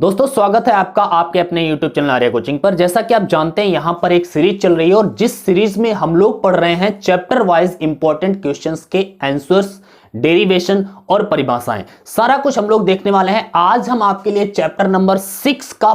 दोस्तों स्वागत है आपका आपके अपने YouTube चैनल आर्या कोचिंग पर। जैसा कि आप जानते हैं यहां पर एक सीरीज चल रही है और जिस सीरीज में हम लोग पढ़ रहे हैं चैप्टर वाइज इंपॉर्टेंट क्वेश्चंस के आंसर्स, डेरिवेशन और परिभाषाएं, सारा कुछ हम लोग देखने वाले हैं। आज हम आपके लिए चैप्टर नंबर 6 का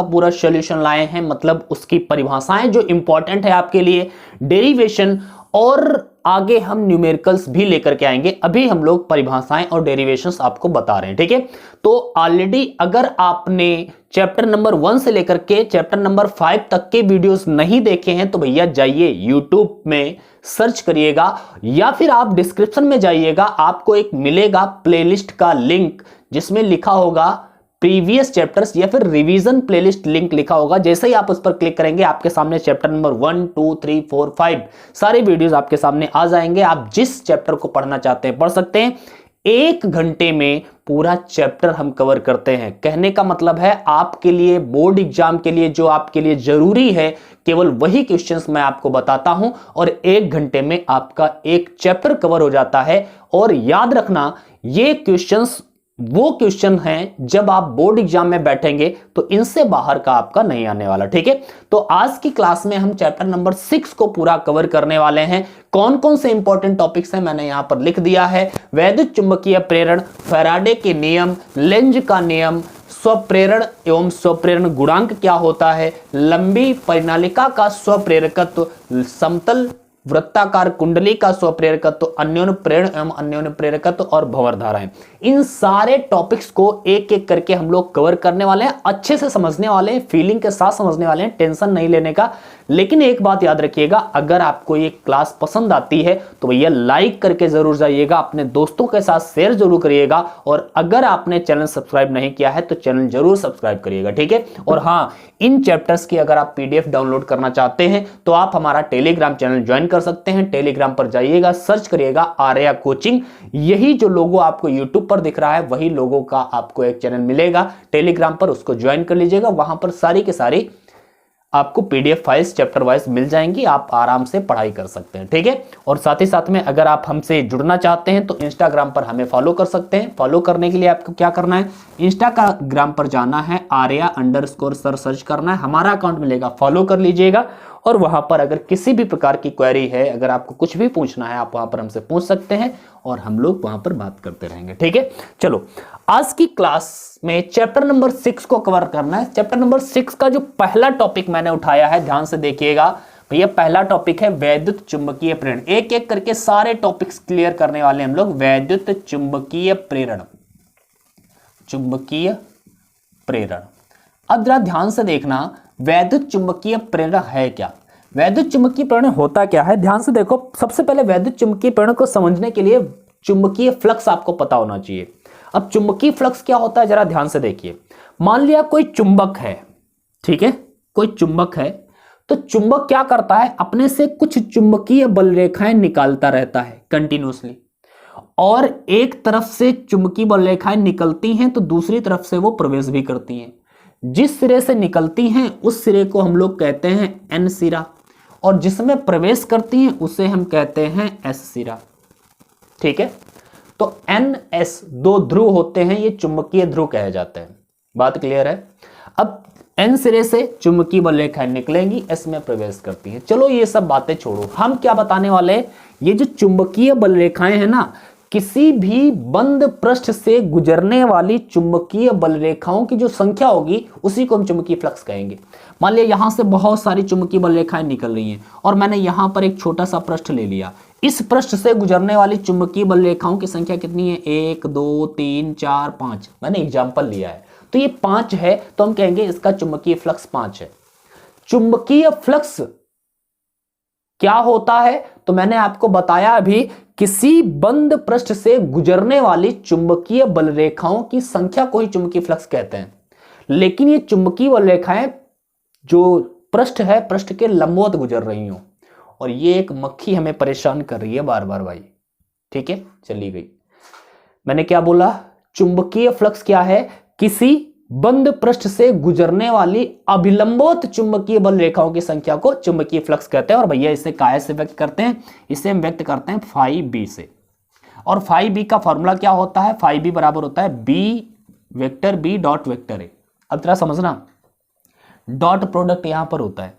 पूरा सॉल्यूशन लाए हैं, मतलब उसकी परिभाषाएं जो इंपॉर्टेंट है आपके लिए, डेरिवेशन और आगे हम न्यूमेरिकल्स भी लेकर के आएंगे। अभी हम लोग परिभाषाएं और डेरिवेशंस आपको बता रहे हैं, ठीक है। तो ऑलरेडी अगर आपने चैप्टर नंबर 1 से लेकर के चैप्टर नंबर 5 तक के वीडियोस नहीं देखे हैं तो भैया जाइए यूट्यूब में सर्च करिएगा या फिर आप डिस्क्रिप्शन में जाइएगा, आपको एक मिलेगा प्लेलिस्ट का लिंक जिसमें लिखा होगा प्रीवियस चैप्टर्स या फिर रिवीजन प्लेलिस्ट लिंक लिखा होगा। जैसे ही आप उस पर क्लिक करेंगे आपके सामने चैप्टर नंबर 1, 2, 3, 4, 5 सारे वीडियोस आपके सामने आ जाएंगे। आप जिस चैप्टर को पढ़ना चाहते हैं पढ़ सकते हैं। 1 घंटे में पूरा चैप्टर हम कवर करते हैं। कहने का मतलब है आपके लिए बोर्ड एग्जाम के लिए जो आपके लिए जरूरी है केवल वही क्वेश्चंस मैं आपको बताता हूं और 1 घंटे में आपका एक चैप्टर कवर हो जाता है। और याद रखना ये क्वेश्चंस वो क्वेश्चन हैं जब आप बोर्ड एग्जाम में बैठेंगे तो इनसे बाहर का आपका नहीं आने वाला, ठीक है। तो आज की क्लास में हम चैप्टर नंबर 6 को पूरा कवर करने वाले हैं। कौन कौन से इंपॉर्टेंट टॉपिक्स हैं मैंने यहां पर लिख दिया है। वैद्युत चुंबकीय प्रेरण, फैराडे के नियम, लेंज का नियम, स्वप्रेरण एवं स्वप्रेरण गुणांक क्या होता है, लंबी परिनालिका का स्वप्रेरकत्व, समतल वृत्ताकार कुंडली का स्वप्रेरकत्व, अन्योन्य प्रेरण एवं अन्योन्य प्रेरकत्व और भंवर धाराएं, इन सारे टॉपिक्स को एक एक करके हम लोग कवर करने वाले हैं। अच्छे से समझने वाले हैं, फीलिंग के साथ समझने वाले हैं, टेंशन नहीं लेने का। लेकिन एक बात याद रखिएगा, अगर आपको ये क्लास पसंद आती है तो भैया लाइक करके जरूर जाइएगा, अपने दोस्तों के साथ शेयर जरूर करिएगा और अगर आपने चैनल सब्सक्राइब नहीं किया है तो चैनल जरूर सब्सक्राइब करिएगा, ठीक है। और हाँ, इन चैप्टर्स की अगर आप PDF डाउनलोड करना चाहते हैं तो आप हमारा टेलीग्राम चैनल ज्वाइन कर सकते हैं। टेलीग्राम पर जाइएगा, सर्च करिएगा आर्या कोचिंग। यही जो लोगो आपको यूट्यूब पर दिख रहा है वही लोगो का आपको एक चैनल मिलेगा टेलीग्राम पर, उसको ज्वाइन कर लीजिएगा। वहां पर सारी के सारी आपको PDF फाइल्स चैप्टर वाइज मिल जाएंगी, आप आराम से पढ़ाई कर सकते हैं, ठीक है। और साथ ही साथ में अगर आप हमसे जुड़ना चाहते हैं तो इंस्टाग्राम पर हमें फॉलो कर सकते हैं। फॉलो करने के लिए आपको क्या करना है, इंस्टाग्राम पर जाना है, आर्या_सर सर्च करना है, हमारा अकाउंट मिलेगा, फॉलो कर लीजिएगा। और वहां पर अगर किसी भी प्रकार की क्वेरी है, अगर आपको कुछ भी पूछना है, आप वहां पर हमसे पूछ सकते हैं और हम लोग वहां पर बात करते रहेंगे, ठीक है। चलो आज की क्लास में चैप्टर नंबर 6 को कवर करना है। चैप्टर नंबर 6 का जो पहला टॉपिक मैंने उठाया है, ध्यान से देखिएगा भैया, पहला टॉपिक है वैद्युत चुंबकीय प्रेरण। एक एक करके सारे टॉपिक्स क्लियर करने वाले हम लोग। वैद्युत चुंबकीय प्रेरण, चुंबकीय प्रेरण। अब जरा ध्यान से देखना, वैद्युत चुंबकीय प्रेरण है क्या, वैद्युत चुंबकीय प्रेरण होता क्या है। ध्यान से देखो, सबसे पहले वैद्युत चुंबकीय प्रेरण को समझने के लिए चुंबकीय फ्लक्स आपको पता होना चाहिए। अब चुंबकीय फ्लक्स क्या होता है जरा ध्यान से देखिए। मान लिया कोई चुंबक है, ठीक है, कोई चुंबक है, तो चुंबक क्या करता है, अपने से कुछ चुंबकीय बल रेखाएं निकालता रहता है कंटिन्यूअसली, और एक तरफ से चुंबकीय बल रेखाएं निकलती हैं तो दूसरी तरफ से वो प्रवेश भी करती हैं। जिस सिरे से निकलती हैं उस सिरे को हम लोग कहते हैं N सिरा, और जिसमें प्रवेश करती हैं उसे हम कहते हैं S सिरा, ठीक है। तो NS 2 ध्रुव होते हैं, ये चुंबकीय ध्रुव कहे जाते हैं। बात क्लियर है। अब N सिरे से चुंबकीय बल रेखाएं निकलेंगी, S में प्रवेश करती हैं। चलो ये सब बातें छोड़ो, हम क्या बताने वाले हैं, ये जो चुंबकीय बल रेखाएं हैं ना, किसी भी बंद पृष्ठ से गुजरने वाली चुंबकीय बल रेखाओं की जो संख्या होगी उसी को हम चुंबकीय फ्लक्स कहेंगे। मान लिया यहां से बहुत सारी चुंबकीय बल रेखाएं निकल रही हैं और मैंने यहां पर एक छोटा सा पृष्ठ ले लिया। इस पृष्ठ से गुजरने वाली चुंबकीय बल रेखाओं की संख्या कितनी है, 1, 2, 3, 4, 5, मैंने एग्जाम्पल लिया है तो ये 5 है, तो हम कहेंगे इसका चुंबकीय फ्लक्स 5 है। चुंबकीय फ्लक्स क्या होता है तो मैंने आपको बताया अभी, किसी बंद पृष्ठ से गुजरने वाली चुंबकीय बल रेखाओं की संख्या को ही चुंबकीय फ्लक्स कहते हैं। लेकिन ये चुंबकीय बल रेखाएं जो पृष्ठ है, पृष्ठ के लंबवत गुजर रही हो, और ये एक मक्खी हमें परेशान कर रही है बार बार भाई, ठीक है, चली गई। मैंने क्या बोला, चुंबकीय फ्लक्स क्या है, किसी बंद पृष्ठ से गुजरने वाली अभिलंबोत चुंबकीय बल रेखाओं की संख्या को चुंबकीय फ्लक्स कहते हैं। और भैया इसे काय से व्यक्त करते हैं, इसे हम व्यक्त करते हैं फाई बी से। और फाई बी का फॉर्मूला क्या होता है, फाई बी बराबर होता है B vector B dot vector A. अब जरा समझना, डॉट प्रोडक्ट यहां पर होता है,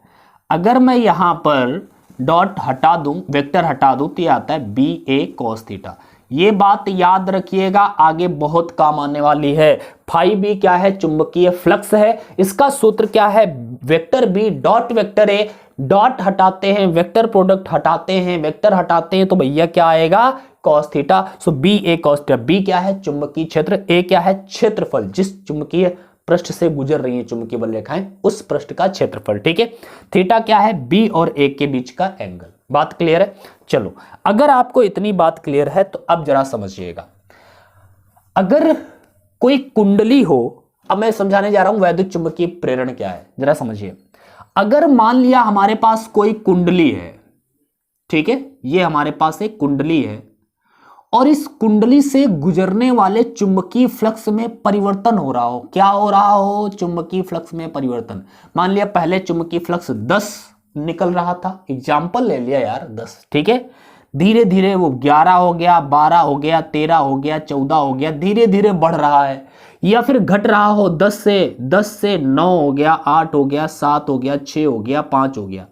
अगर मैं यहां पर डॉट हटा दूं, वेक्टर हटा दूं, तो ये आता है बी ए कॉस थीटा। ये बात याद रखिएगा, आगे बहुत काम आने वाली है। फाई बी क्या है? चुंबकीय फ्लक्स है। इसका सूत्र क्या है? Vector B dot vector A, dot हटाते हैं, वेक्टर प्रोडक्ट हटाते हैं, वेक्टर हटाते हैं, तो भैया क्या आएगा? Cos theta. So B A cos theta. B क्या है? चुंबकीय क्षेत्र, ए क्या है? क्षेत्रफल, जिस चुंबकीय पृष्ठ से गुजर रही है चुंबकीय बल रेखाएं, उस पृष्ठ का क्षेत्रफल। ठीक है। थीटा क्या है? बी और ए के बीच का एंगल। बात क्लियर है? चलो, अगर आपको इतनी बात क्लियर है तो अब जरा समझिएगा, अगर कोई कुंडली हो, अब मैं समझाने जा रहा हूं वैद्युत चुंबकीय प्रेरण क्या है, जरा समझिए। अगर मान लिया हमारे पास कोई कुंडली है, ठीक है, ये हमारे पास एक कुंडली है और इस कुंडली से गुजरने वाले चुंबकीय फ्लक्स में परिवर्तन हो रहा हो। क्या हो रहा हो? चुंबकीय फ्लक्स में परिवर्तन। मान लिया पहले चुंबकीय फ्लक्स 10 निकल रहा था, एग्जाम्पल ले लिया यार 10, ठीक है, धीरे धीरे वो 11 हो गया, 12 हो गया, 13 हो गया, 14 हो गया, धीरे धीरे बढ़ रहा है, या फिर घट रहा हो, 10 से 9 हो गया, 8 हो गया, 7 हो गया, 6 हो गया, 5 हो गया।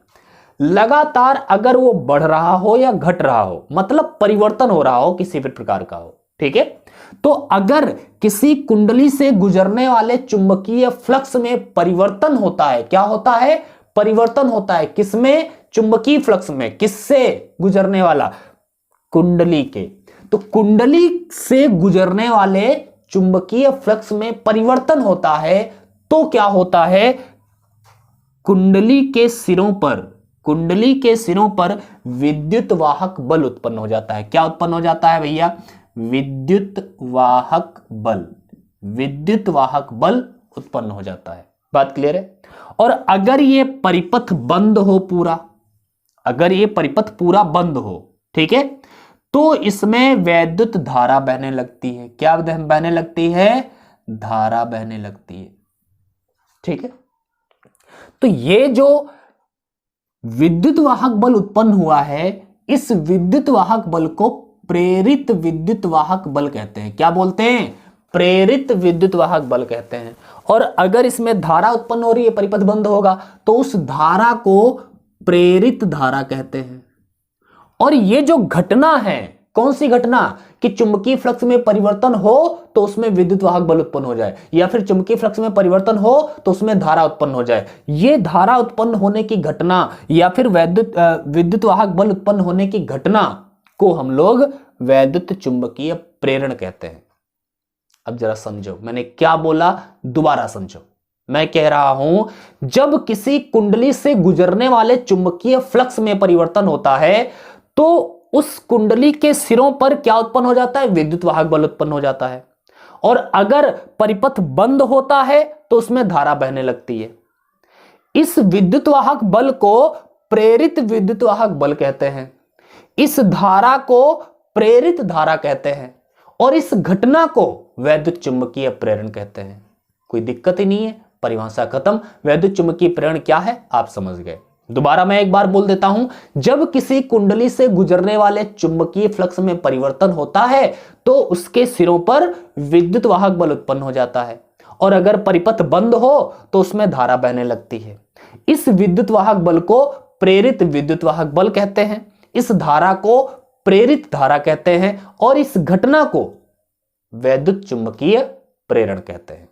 लगातार अगर वो बढ़ रहा हो या घट रहा हो, मतलब परिवर्तन हो रहा हो, किसी भी प्रकार का हो, ठीक है, तो अगर किसी कुंडली से गुजरने वाले चुंबकीय फ्लक्स में परिवर्तन होता है, क्या होता है? परिवर्तन होता है। किसमें? चुंबकीय फ्लक्स में। किससे गुजरने वाला? कुंडली के। तो कुंडली से गुजरने वाले चुंबकीय फ्लक्स में परिवर्तन होता है, तो क्या होता है? कुंडली के सिरों पर विद्युत वाहक बल उत्पन्न हो जाता है। क्या उत्पन्न हो जाता है भैया? विद्युत वाहक बल उत्पन्न हो जाता है। बात क्लियर है? और अगर ये परिपथ बंद हो पूरा, अगर ये परिपथ पूरा बंद हो, ठीक है, तो इसमें वैद्युत धारा बहने लगती है। क्या बहने लगती है? धारा बहने लगती है। ठीक है, तो ये जो विद्युत वाहक बल उत्पन्न हुआ है, इस विद्युत वाहक बल को प्रेरित विद्युत वाहक बल कहते हैं। क्या बोलते हैं? प्रेरित विद्युत वाहक बल कहते हैं। और अगर इसमें धारा उत्पन्न हो रही है, परिपथ बंद होगा, तो उस धारा को प्रेरित धारा कहते हैं। और ये जो घटना है, कौन सी घटना? कि चुंबकीय फ्लक्स में परिवर्तन हो तो उसमें विद्युत वाहक बल उत्पन्न हो जाए, या फिर चुंबकीय फ्लक्स में परिवर्तन हो तो उसमें धारा उत्पन्न हो जाए। ये धारा उत्पन्न होने की घटना या फिर विद्युत वाहक बल उत्पन्न होने की घटना को हम लोग वैद्युत चुंबकीय प्रेरण कहते हैं। अब जरा समझो मैंने क्या बोला, दोबारा समझो। मैं कह रहा हूं, जब किसी कुंडली से गुजरने वाले चुंबकीय फ्लक्स में परिवर्तन होता है, तो उस कुंडली के सिरों पर क्या उत्पन्न हो जाता है? विद्युत वाहक बल उत्पन्न हो जाता है। और अगर परिपथ बंद होता है तो उसमें धारा बहने लगती है। इस विद्युत वाहक बल को प्रेरित विद्युत वाहक बल कहते हैं, इस धारा को प्रेरित धारा कहते हैं, और इस घटना को वैद्युत चुंबकीय प्रेरण कहते हैं। कोई दिक्कत ही नहीं है, परिभाषा खत्म। वैद्युत चुंबकीय प्रेरण क्या है आप समझ गए। दोबारा मैं एक बार बोल देता हूं, जब किसी कुंडली से गुजरने वाले चुंबकीय फ्लक्स में परिवर्तन होता है तो उसके सिरों पर विद्युत वाहक बल उत्पन्न हो जाता है, और अगर परिपथ बंद हो तो उसमें धारा बहने लगती है। इस विद्युत वाहक बल को प्रेरित विद्युत वाहक बल कहते हैं, इस धारा को प्रेरित धारा कहते हैं, और इस घटना को वैद्युत चुंबकीय प्रेरण कहते हैं।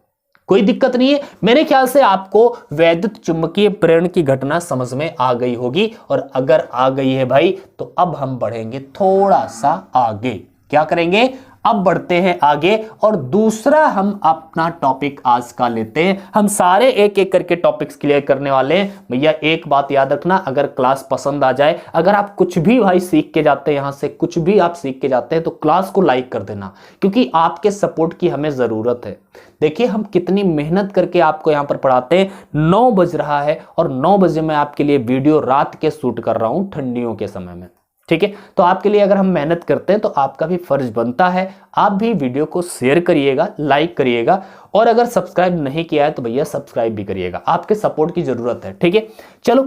कोई दिक्कत नहीं है। मेरे ख्याल से आपको वैद्युत चुंबकीय प्रेरण की घटना समझ में आ गई होगी, और अगर आ गई है भाई तो अब हम बढ़ेंगे थोड़ा सा आगे। क्या करेंगे? अब बढ़ते हैं आगे, और दूसरा हम अपना टॉपिक आज का लेते हैं। हम सारे एक एक करके टॉपिक्स क्लियर करने वाले हैं। भैया एक बात याद रखना, अगर क्लास पसंद आ जाए, अगर आप कुछ भी भाई सीख के जाते हैं, यहां से कुछ भी आप सीख के जाते हैं, तो क्लास को लाइक कर देना, क्योंकि आपके सपोर्ट की हमें जरूरत है। देखिए हम कितनी मेहनत करके आपको यहां पर पढ़ाते हैं। 9 बज रहा है और 9 बजे मैं आपके लिए वीडियो रात के शूट कर रहा हूं, ठंडियों के समय में। ठीक है, तो आपके लिए अगर हम मेहनत करते हैं तो आपका भी फर्ज बनता है, आप भी वीडियो को शेयर करिएगा, लाइक करिएगा, और अगर सब्सक्राइब नहीं किया है तो भैया सब्सक्राइब भी करिएगा। आपके सपोर्ट की जरूरत है। ठीक है, चलो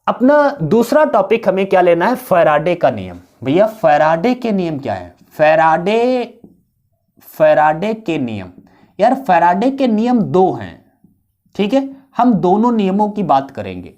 अपना दूसरा टॉपिक हमें क्या लेना है? फैराडे का नियम। भैया फैराडे के नियम क्या है? फैराडे के नियम यार फैराडे के नियम दो हैं, ठीक है, हम दोनों नियमों की बात करेंगे।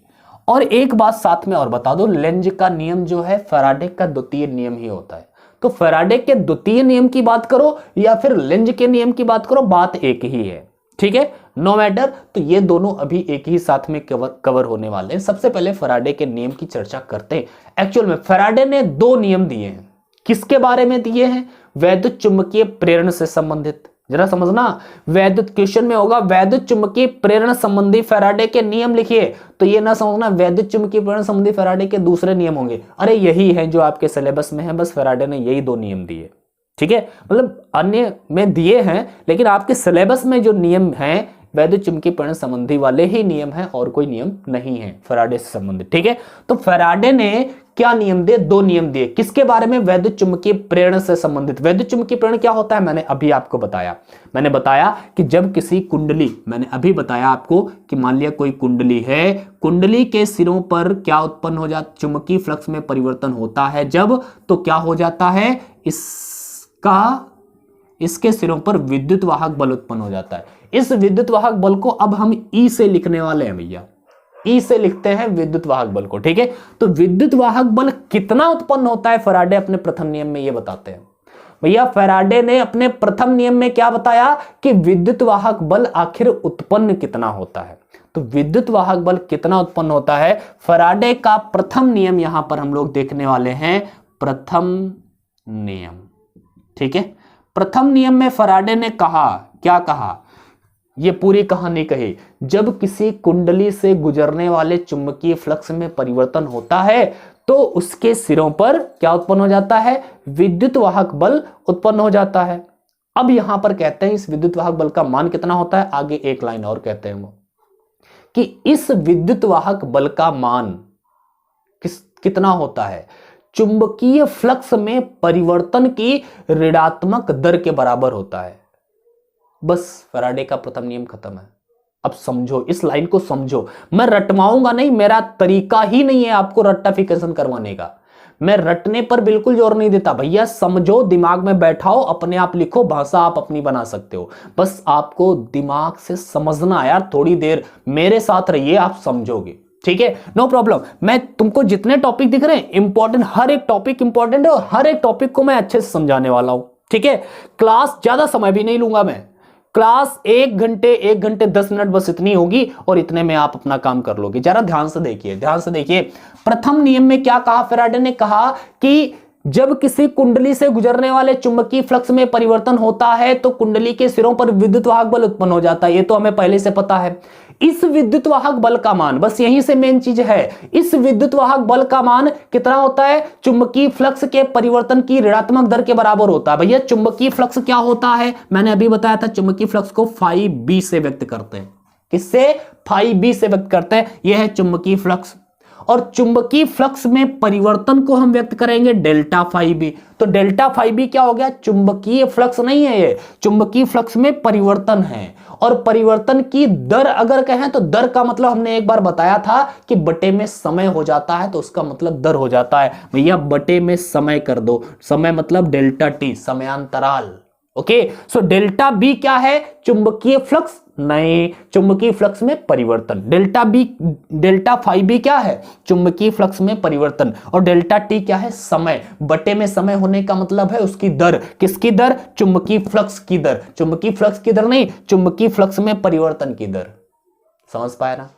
और एक बात साथ में और बता दो, लेंज का नियम जो है फैराडे का द्वितीय नियम ही होता है। तो फैराडे के द्वितीय नियम की बात करो या फिर लेंज के नियम की बात करो, बात एक ही है, ठीक है, नो मैटर। तो ये दोनों अभी एक ही साथ में कवर होने वाले हैं। सबसे पहले फैराडे के नियम की चर्चा करते हैं। एक्चुअल में फैराडे ने दो नियम दिए हैं। किसके बारे में दिए हैं? वैद्युत चुंबकीय प्रेरण से संबंधित। जरा समझना, वैद्युत क्वेश्चन में होगा वैद्युत चुंबकीय प्रेरण संबंधी फैराडे के नियम लिखिए, तो ये ना समझना वैद्युत चुंबकीय प्रेरण संबंधी फैराडे के दूसरे नियम होंगे। अरे यही है जो आपके सिलेबस में है, बस फैराडे ने यही दो नियम दिए, ठीक है, मतलब अन्य में दिए हैं लेकिन आपके सिलेबस में जो नियम हैं वैद्युत चुंबकीय प्रेरण संबंधी वाले ही नियम हैं और कोई नियम नहीं है फैराडे से संबंधित, ठीक है। तो फैराडे ने क्या नियम दिए? दो नियम दिए। किसके बारे में? वैद्युत चुंबकीय प्रेरण से संबंधित। वैद्युत चुंबकीय प्रेरण क्या होता है? मैंने अभी आपको बताया। मैंने बताया कि जब किसी कुंडली, मैंने अभी बताया आपको कि मान लिया कोई कुंडली है, कुंडली के सिरों पर क्या उत्पन्न हो जाता, चुंबकीय फ्लक्स में परिवर्तन होता है जब, तो क्या हो जाता है, इसके सिरों पर विद्युत वाहक बल उत्पन्न हो जाता है। इस विद्युत वाहक बल को अब हम ई से लिखने वाले हैं भैया, ई से लिखते हैं विद्युत वाहक बल को, ठीक है। तो विद्युत वाहक बल कितना उत्पन्न होता है फैराडे अपने प्रथम नियम में ये बताते हैं भैया। फैराडे ने अपने प्रथम नियम में क्या बताया कि विद्युत वाहक बल आखिर उत्पन्न कितना होता है। तो विद्युत वाहक बल कितना उत्पन्न होता है, फैराडे का प्रथम नियम यहां पर हम लोग देखने वाले हैं। प्रथम नियम, ठीक है। प्रथम नियम में फैराडे ने कहा, क्या कहा, ये पूरी कहानी कही, जब किसी कुंडली से गुजरने वाले चुंबकीय फ्लक्स में परिवर्तन होता है तो उसके सिरों पर क्या उत्पन्न हो जाता है, विद्युत वाहक बल उत्पन्न हो जाता है। अब यहां पर कहते हैं इस विद्युत वाहक बल का मान कितना होता है, आगे एक लाइन और कहते हैं वो कि इस विद्युत वाहक बल का मान कितना होता है, चुंबकीय फ्लक्स में परिवर्तन की ऋणात्मक दर के बराबर होता है। बस फैराडे का प्रथम नियम खत्म है। अब समझो, इस लाइन को समझो। मैं रटवाऊंगा नहीं, मेरा तरीका ही नहीं है आपको रट्टाफिकेशन करवाने का। मैं रटने पर बिल्कुल जोर नहीं देता भैया, समझो, दिमाग में बैठाओ, अपने आप लिखो, भाषा आप अपनी बना सकते हो। बस आपको दिमाग से समझना यार, थोड़ी देर मेरे साथ रहिए, आप समझोगे, ठीक है, नो प्रॉब्लम। मैं तुमको जितने टॉपिक दिख रहे हैं इंपॉर्टेंट, हर एक टॉपिक इंपॉर्टेंट है और हर एक टॉपिक को मैं अच्छे से समझाने वाला हूं, ठीक है। क्लास ज्यादा समय भी नहीं लूंगा मैं, क्लास 1 घंटे 10 मिनट बस इतनी होगी और इतने में आप अपना काम कर लोगे। जरा ध्यान से देखिए, ध्यान से देखिए। प्रथम नियम में क्या कहा फैराडे ने? कहा कि जब किसी कुंडली से गुजरने वाले चुंबकीय फ्लक्स में परिवर्तन होता है तो कुंडली के सिरों पर विद्युत वाहक बल उत्पन्न हो जाता है। ये तो हमें पहले से पता है। इस विद्युत वाहक बल का मान, बस यहीं से मेन चीज है, इस विद्युत वाहक बल का मान कितना होता है, चुंबकीय फ्लक्स के परिवर्तन की ऋणात्मक दर के बराबर होता है। भैया चुंबकीय फ्लक्स क्या होता है, मैंने अभी बताया था, चुंबकीय फ्लक्स को फाई बी से व्यक्त करते हैं। किससे? फाई बी से व्यक्त करते हैं। यह है चुंबकीय फ्लक्स, और चुंबकीय फ्लक्स में परिवर्तन को हम व्यक्त करेंगे डेल्टा फाई बी। तो डेल्टा फाई बी क्या हो गया, चुंबकीय फ्लक्स नहीं है ये, चुंबकीय फ्लक्स में परिवर्तन है। और परिवर्तन की दर अगर कहें तो दर का मतलब हमने एक बार बताया था कि बटे में समय हो जाता है, तो उसका मतलब दर हो जाता है। भैया बटे में समय कर दो, समय मतलब डेल्टा टी, समयांतराल, ओके। सो डेल्टा बी क्या है, चुंबकीय फ्लक्स नहीं, चुंबकीय फ्लक्स में परिवर्तन। डेल्टा फाई बी क्या है, चुंबकीय फ्लक्स में परिवर्तन। और डेल्टा टी क्या है, समय। बटे में समय होने का मतलब है उसकी दर। किसकी दर? चुंबकीय फ्लक्स की दर। चुंबकीय फ्लक्स की दर नहीं, चुंबकीय फ्लक्स में परिवर्तन की दर। समझ पाए ना?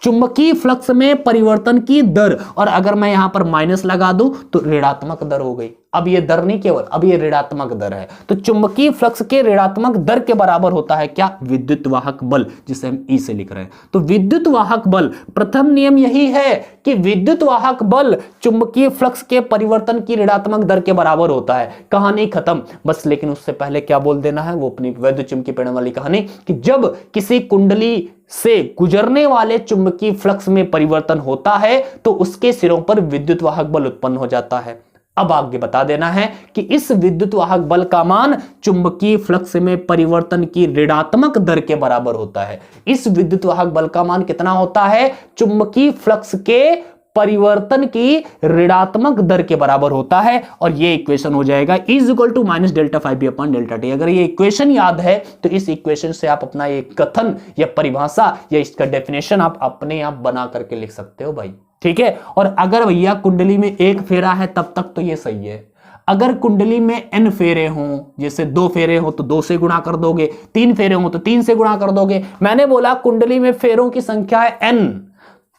चुंबकीय फ्लक्स में परिवर्तन की दर, और अगर मैं यहां पर माइनस लगा दूं तो ऋणात्मक दर हो गई। अब ये दर नहीं केवल, अब ये ऋणात्मक दर है। तो चुंबकीय फ्लक्स के ऋणात्मक दर के बराबर होता है क्या, विद्युत वाहक बल, जिसे हम ई से लिख रहे हैं। तो विद्युत वाहक बल, प्रथम नियम यही है कि विद्युत वाहक बल चुंबकीय फ्लक्स के परिवर्तन की ऋणात्मक दर के बराबर होता है। कहानी खत्म बस। लेकिन उससे पहले क्या बोल देना है, वो अपनी वैद्युत चुंबकीय प्रेरण वाली कहानी, कि जब किसी कुंडली से गुजरने वाले चुंबकीय फ्लक्स में परिवर्तन होता है तो उसके सिरों पर विद्युत वाहक बल उत्पन्न हो जाता है। अब आगे बता देना है कि इस विद्युत वाहक बल का मान चुंबकीय फ्लक्स में परिवर्तन की ऋणात्मक दर के बराबर होता है। इस विद्युत वाहक बल का मान कितना होता है, चुंबकीय फ्लक्स के परिवर्तन की ऋणात्मक दर के बराबर होता है। और ये इक्वेशन हो जाएगा is equal to minus delta phi B upon delta T. अगर ये इक्वेशन याद है तो इस इक्वेशन से आप अपना ये कथन या परिभाषा या इसका डेफिनेशन आप अपने आप बना करके लिख सकते हो भाई, ठीक है। और अगर भैया कुंडली में एक फेरा है तब तक तो ये सही है। अगर कुंडली में n फेरे हों, जैसे 2 फेरे हो तो 2 से गुणा कर दोगे, 3 फेरे हो तो 3 से गुणा कर दोगे। मैंने बोला कुंडली में फेरों की संख्या है n,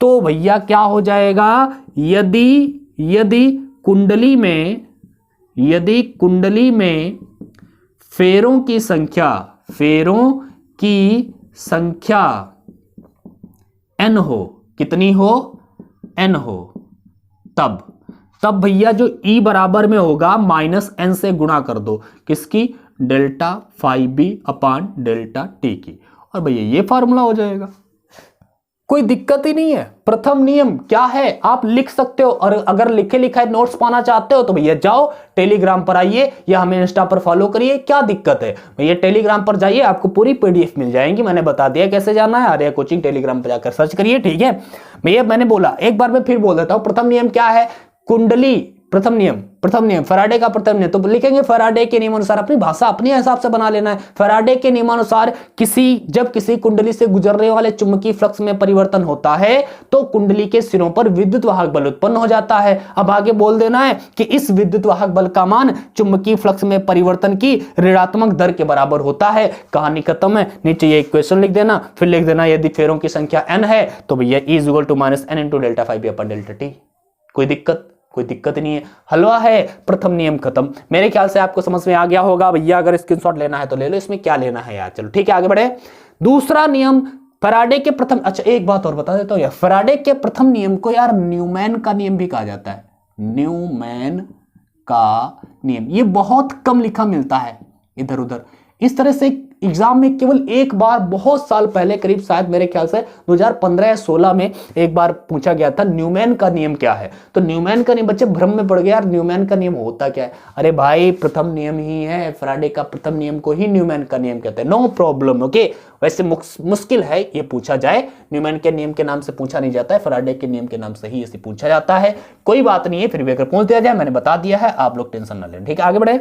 तो भैया क्या हो जाएगा, यदि कुंडली में फेरों की संख्या n हो, कितनी हो, n हो, तब भैया जो E बराबर में होगा माइनस n से गुणा कर दो, किसकी, delta phi B upon delta T की, और भैया ये फार्मूला हो जाएगा। कोई दिक्कत ही नहीं है। प्रथम नियम क्या है आप लिख सकते हो, और अगर लिखे लिखा है नोट्स पाना चाहते हो तो भैया जाओ टेलीग्राम पर आइए या हमें इंस्टा पर फॉलो करिए, क्या दिक्कत है भैया। टेलीग्राम पर जाइए, आपको पूरी पीडीएफ मिल जाएंगी, मैंने बता दिया कैसे जाना है। आर्या कोचिंग टेलीग्राम पर जाकर सर्च करिए, ठीक है भैया। मैंने बोला एक बार मैं फिर बोल देता हूं, प्रथम नियम क्या है, कुंडली, प्रथम नियम फैराडे का प्रथम नियम, तो लिखेंगे फैराडे के नियमानुसार, अपनी भाषा अपने हिसाब से बना लेना है। फैराडे के नियमानुसार जब किसी कुंडली से गुजरने वाले चुंबकीय फ्लक्स में परिवर्तन होता है तो कुंडली के सिरों पर विद्युत वाहक बल उत्पन्न हो जाता है। अब आगे बोल देना है कि इस विद्युत वाहक बल का मान चुंबकीय फ्लक्स में परिवर्तन की ऋणात्मक दर के बराबर होता है। कहानी खत्म है। नीचे ये इक्वेशन लिख देना, फिर लिख देना यदि फेरों की संख्या n है तो भैया E is equal to minus n into delta phi upon delta T. कोई दिक्कत नहीं है, हलवा है, प्रथम नियम खत्म। मेरे ख्याल से आपको समझ में आ गया होगा भैया। अगर स्क्रीनशॉट लेना है तो ले लो, इसमें क्या लेना है यार। चलो ठीक है आगे बढ़े। दूसरा नियम फैराडे के प्रथम, अच्छा एक बात और बता देता हूं यार, फैराडे के प्रथम नियम को यार न्यूमैन का नियम भी कहा जाता है। न्यूमैन का नियम ये बहुत कम लिखा मिलता है इधर उधर। इस तरह से एग्जाम में केवल एक बार बहुत साल पहले, करीब शायद मेरे ख्याल से 2015 या 16 में एक बार पूछा गया था न्यूमैन का नियम क्या है। तो न्यूमैन का नियम, बच्चे भ्रम में पड़ गए यार न्यूमैन का नियम होता क्या है। अरे भाई प्रथम नियम ही है, फैराडे का प्रथम नियम को ही न्यूमैन का नियम कहते हैं। No problem, okay. वैसे मुश्किल है ये पूछा जाए, न्यूमैन के नियम के नाम से पूछा नहीं जाता है, फैराडे के नियम के नाम से ही इसे पूछा जाता है। कोई बात नहीं है, फिर भी अगर पूछ दिया जाए, मैंने बता दिया है, आप लोग टेंशन ना लें, ठीक है आगे बढ़े।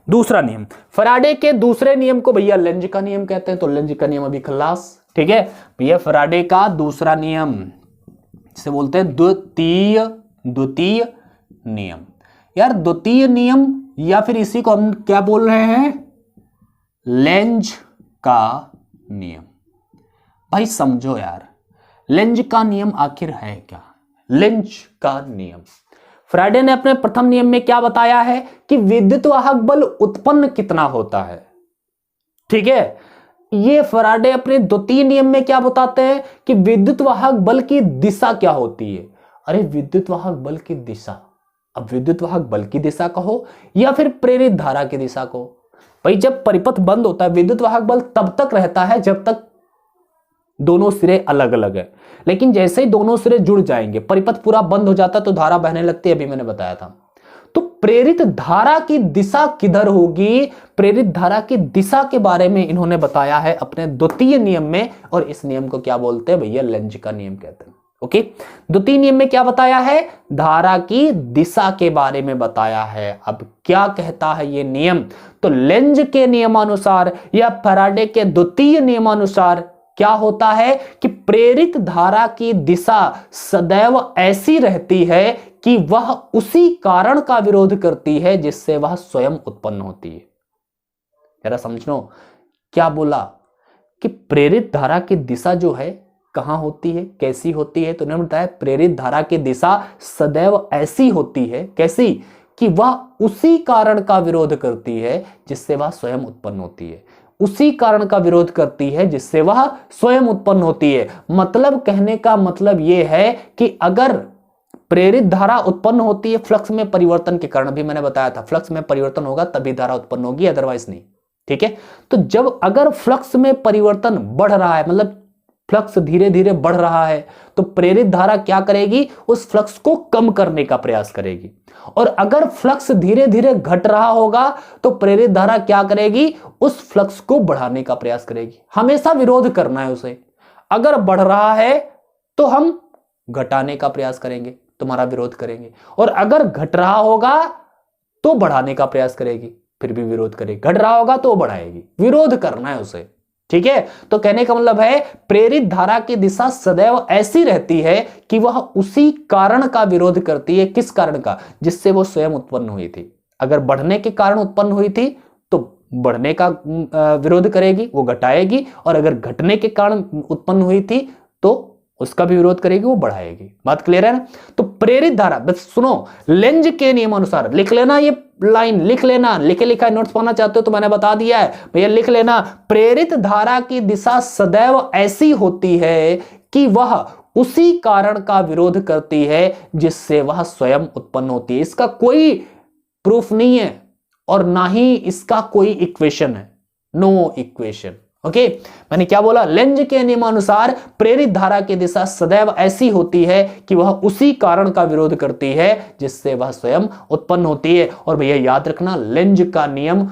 दूसरा नियम, फैराडे के दूसरे नियम को भैया लेंज का नियम कहते हैं, तो लेंज का नियम अभी खलास, ठीक है भैया। फैराडे का दूसरा नियम जिसे बोलते हैं द्वितीय नियम। यार द्वितीय नियम या फिर इसी को हम क्या बोल रहे हैं, लेंज का नियम। भाई समझो यार, लेंज का नियम आखिर है क्या। लेंज का नियम, फैराडे ने अपने प्रथम नियम में क्या बताया है कि विद्युत वाहक बल उत्पन्न कितना होता है, ठीक है। ये फैराडे अपने द्वितीय नियम में क्या बताते हैं कि विद्युत वाहक बल की दिशा क्या होती है। अरे विद्युत वाहक बल की दिशा, अब विद्युत वाहक बल की दिशा कहो या फिर प्रेरित धारा की दिशा कहो। भाई जब परिपथ बंद होता है विद्युत वाहक बल तब तक रहता है जब तक दोनों सिरे अलग अलग है, लेकिन जैसे ही दोनों सिरे जुड़ जाएंगे, परिपथ पूरा बंद हो जाता है तो धारा बहने लगती है, अभी मैंने बताया था। तो प्रेरित धारा की दिशा किधर होगी, प्रेरित धारा की दिशा के बारे में इन्होंने बताया है अपने द्वितीय नियम में, और इस नियम को क्या बोलते हैं भैया, लेंज का नियम कहते हैं, ओके। द्वितीय नियम में क्या बताया है, धारा की दिशा के बारे में बताया है। अब क्या कहता है ये नियम, तो लेंज के नियमानुसार या फैराडे के द्वितीय नियमानुसार क्या होता है कि प्रेरित धारा की दिशा सदैव ऐसी रहती है कि वह उसी कारण का विरोध करती है जिससे वह स्वयं उत्पन्न होती है। जरा समझ लो क्या बोला कि प्रेरित धारा की दिशा जो है कहां होती है, कैसी होती है। तो उन्होंने बताया प्रेरित धारा की दिशा सदैव ऐसी होती है, कैसी, कि वह उसी कारण का विरोध करती है जिससे वह स्वयं उत्पन्न होती है। उसी कारण का विरोध करती है जिससे वह स्वयं उत्पन्न होती है। मतलब कहने का मतलब यह है कि अगर प्रेरित धारा उत्पन्न होती है फ्लक्स में परिवर्तन के कारण, भी मैंने बताया था फ्लक्स में परिवर्तन होगा तभी धारा उत्पन्न होगी, अदरवाइज नहीं, ठीक है। तो जब अगर फ्लक्स में परिवर्तन बढ़ रहा है, मतलब फ्लक्स धीरे धीरे बढ़ रहा है, तो प्रेरित धारा क्या करेगी, उस फ्लक्स को कम करने का प्रयास करेगी। और अगर फ्लक्स धीरे धीरे घट रहा होगा तो प्रेरित धारा क्या करेगी, उस फ्लक्स को बढ़ाने का प्रयास करेगी। हमेशा विरोध करना है उसे। अगर बढ़ रहा है तो हम घटाने का प्रयास करेंगे, तुम्हारा विरोध करेंगे, और अगर घट रहा होगा तो बढ़ाने का प्रयास करेगी, फिर भी विरोध करेगी, घट रहा होगा तो बढ़ाएगी, विरोध करना है उसे। ठीक है, तो कहने का मतलब है प्रेरित धारा की दिशा सदैव ऐसी रहती है कि वह उसी कारण का विरोध करती है। किस कारण का? जिससे वो स्वयं उत्पन्न हुई थी। अगर बढ़ने के कारण उत्पन्न हुई थी तो बढ़ने का विरोध करेगी, वो घटाएगी, और अगर घटने के कारण उत्पन्न हुई थी तो उसका भी विरोध करेगी, वो बढ़ाएगी। बात क्लियर है ना? तो प्रेरित धारा, बस सुनो, लेंज के नियमानुसार लिख लेना, ये लाइन लिख लेना, लिखे लिखा नोट्स पाना चाहते हो तो मैंने बता दिया है भैया, लिख लेना। प्रेरित धारा की दिशा सदैव ऐसी होती है कि वह उसी कारण का विरोध करती है जिससे वह स्वयं उत्पन्न होती है। इसका कोई प्रूफ नहीं है और ना ही इसका कोई इक्वेशन है, नो इक्वेशन। ओके, मैंने क्या बोला? लेंज के नियमानुसार प्रेरित धारा की दिशा सदैव ऐसी होती है कि वह उसी कारण का विरोध करती है जिससे वह स्वयं उत्पन्न होती है। और भैया याद रखना, लेंज का नियम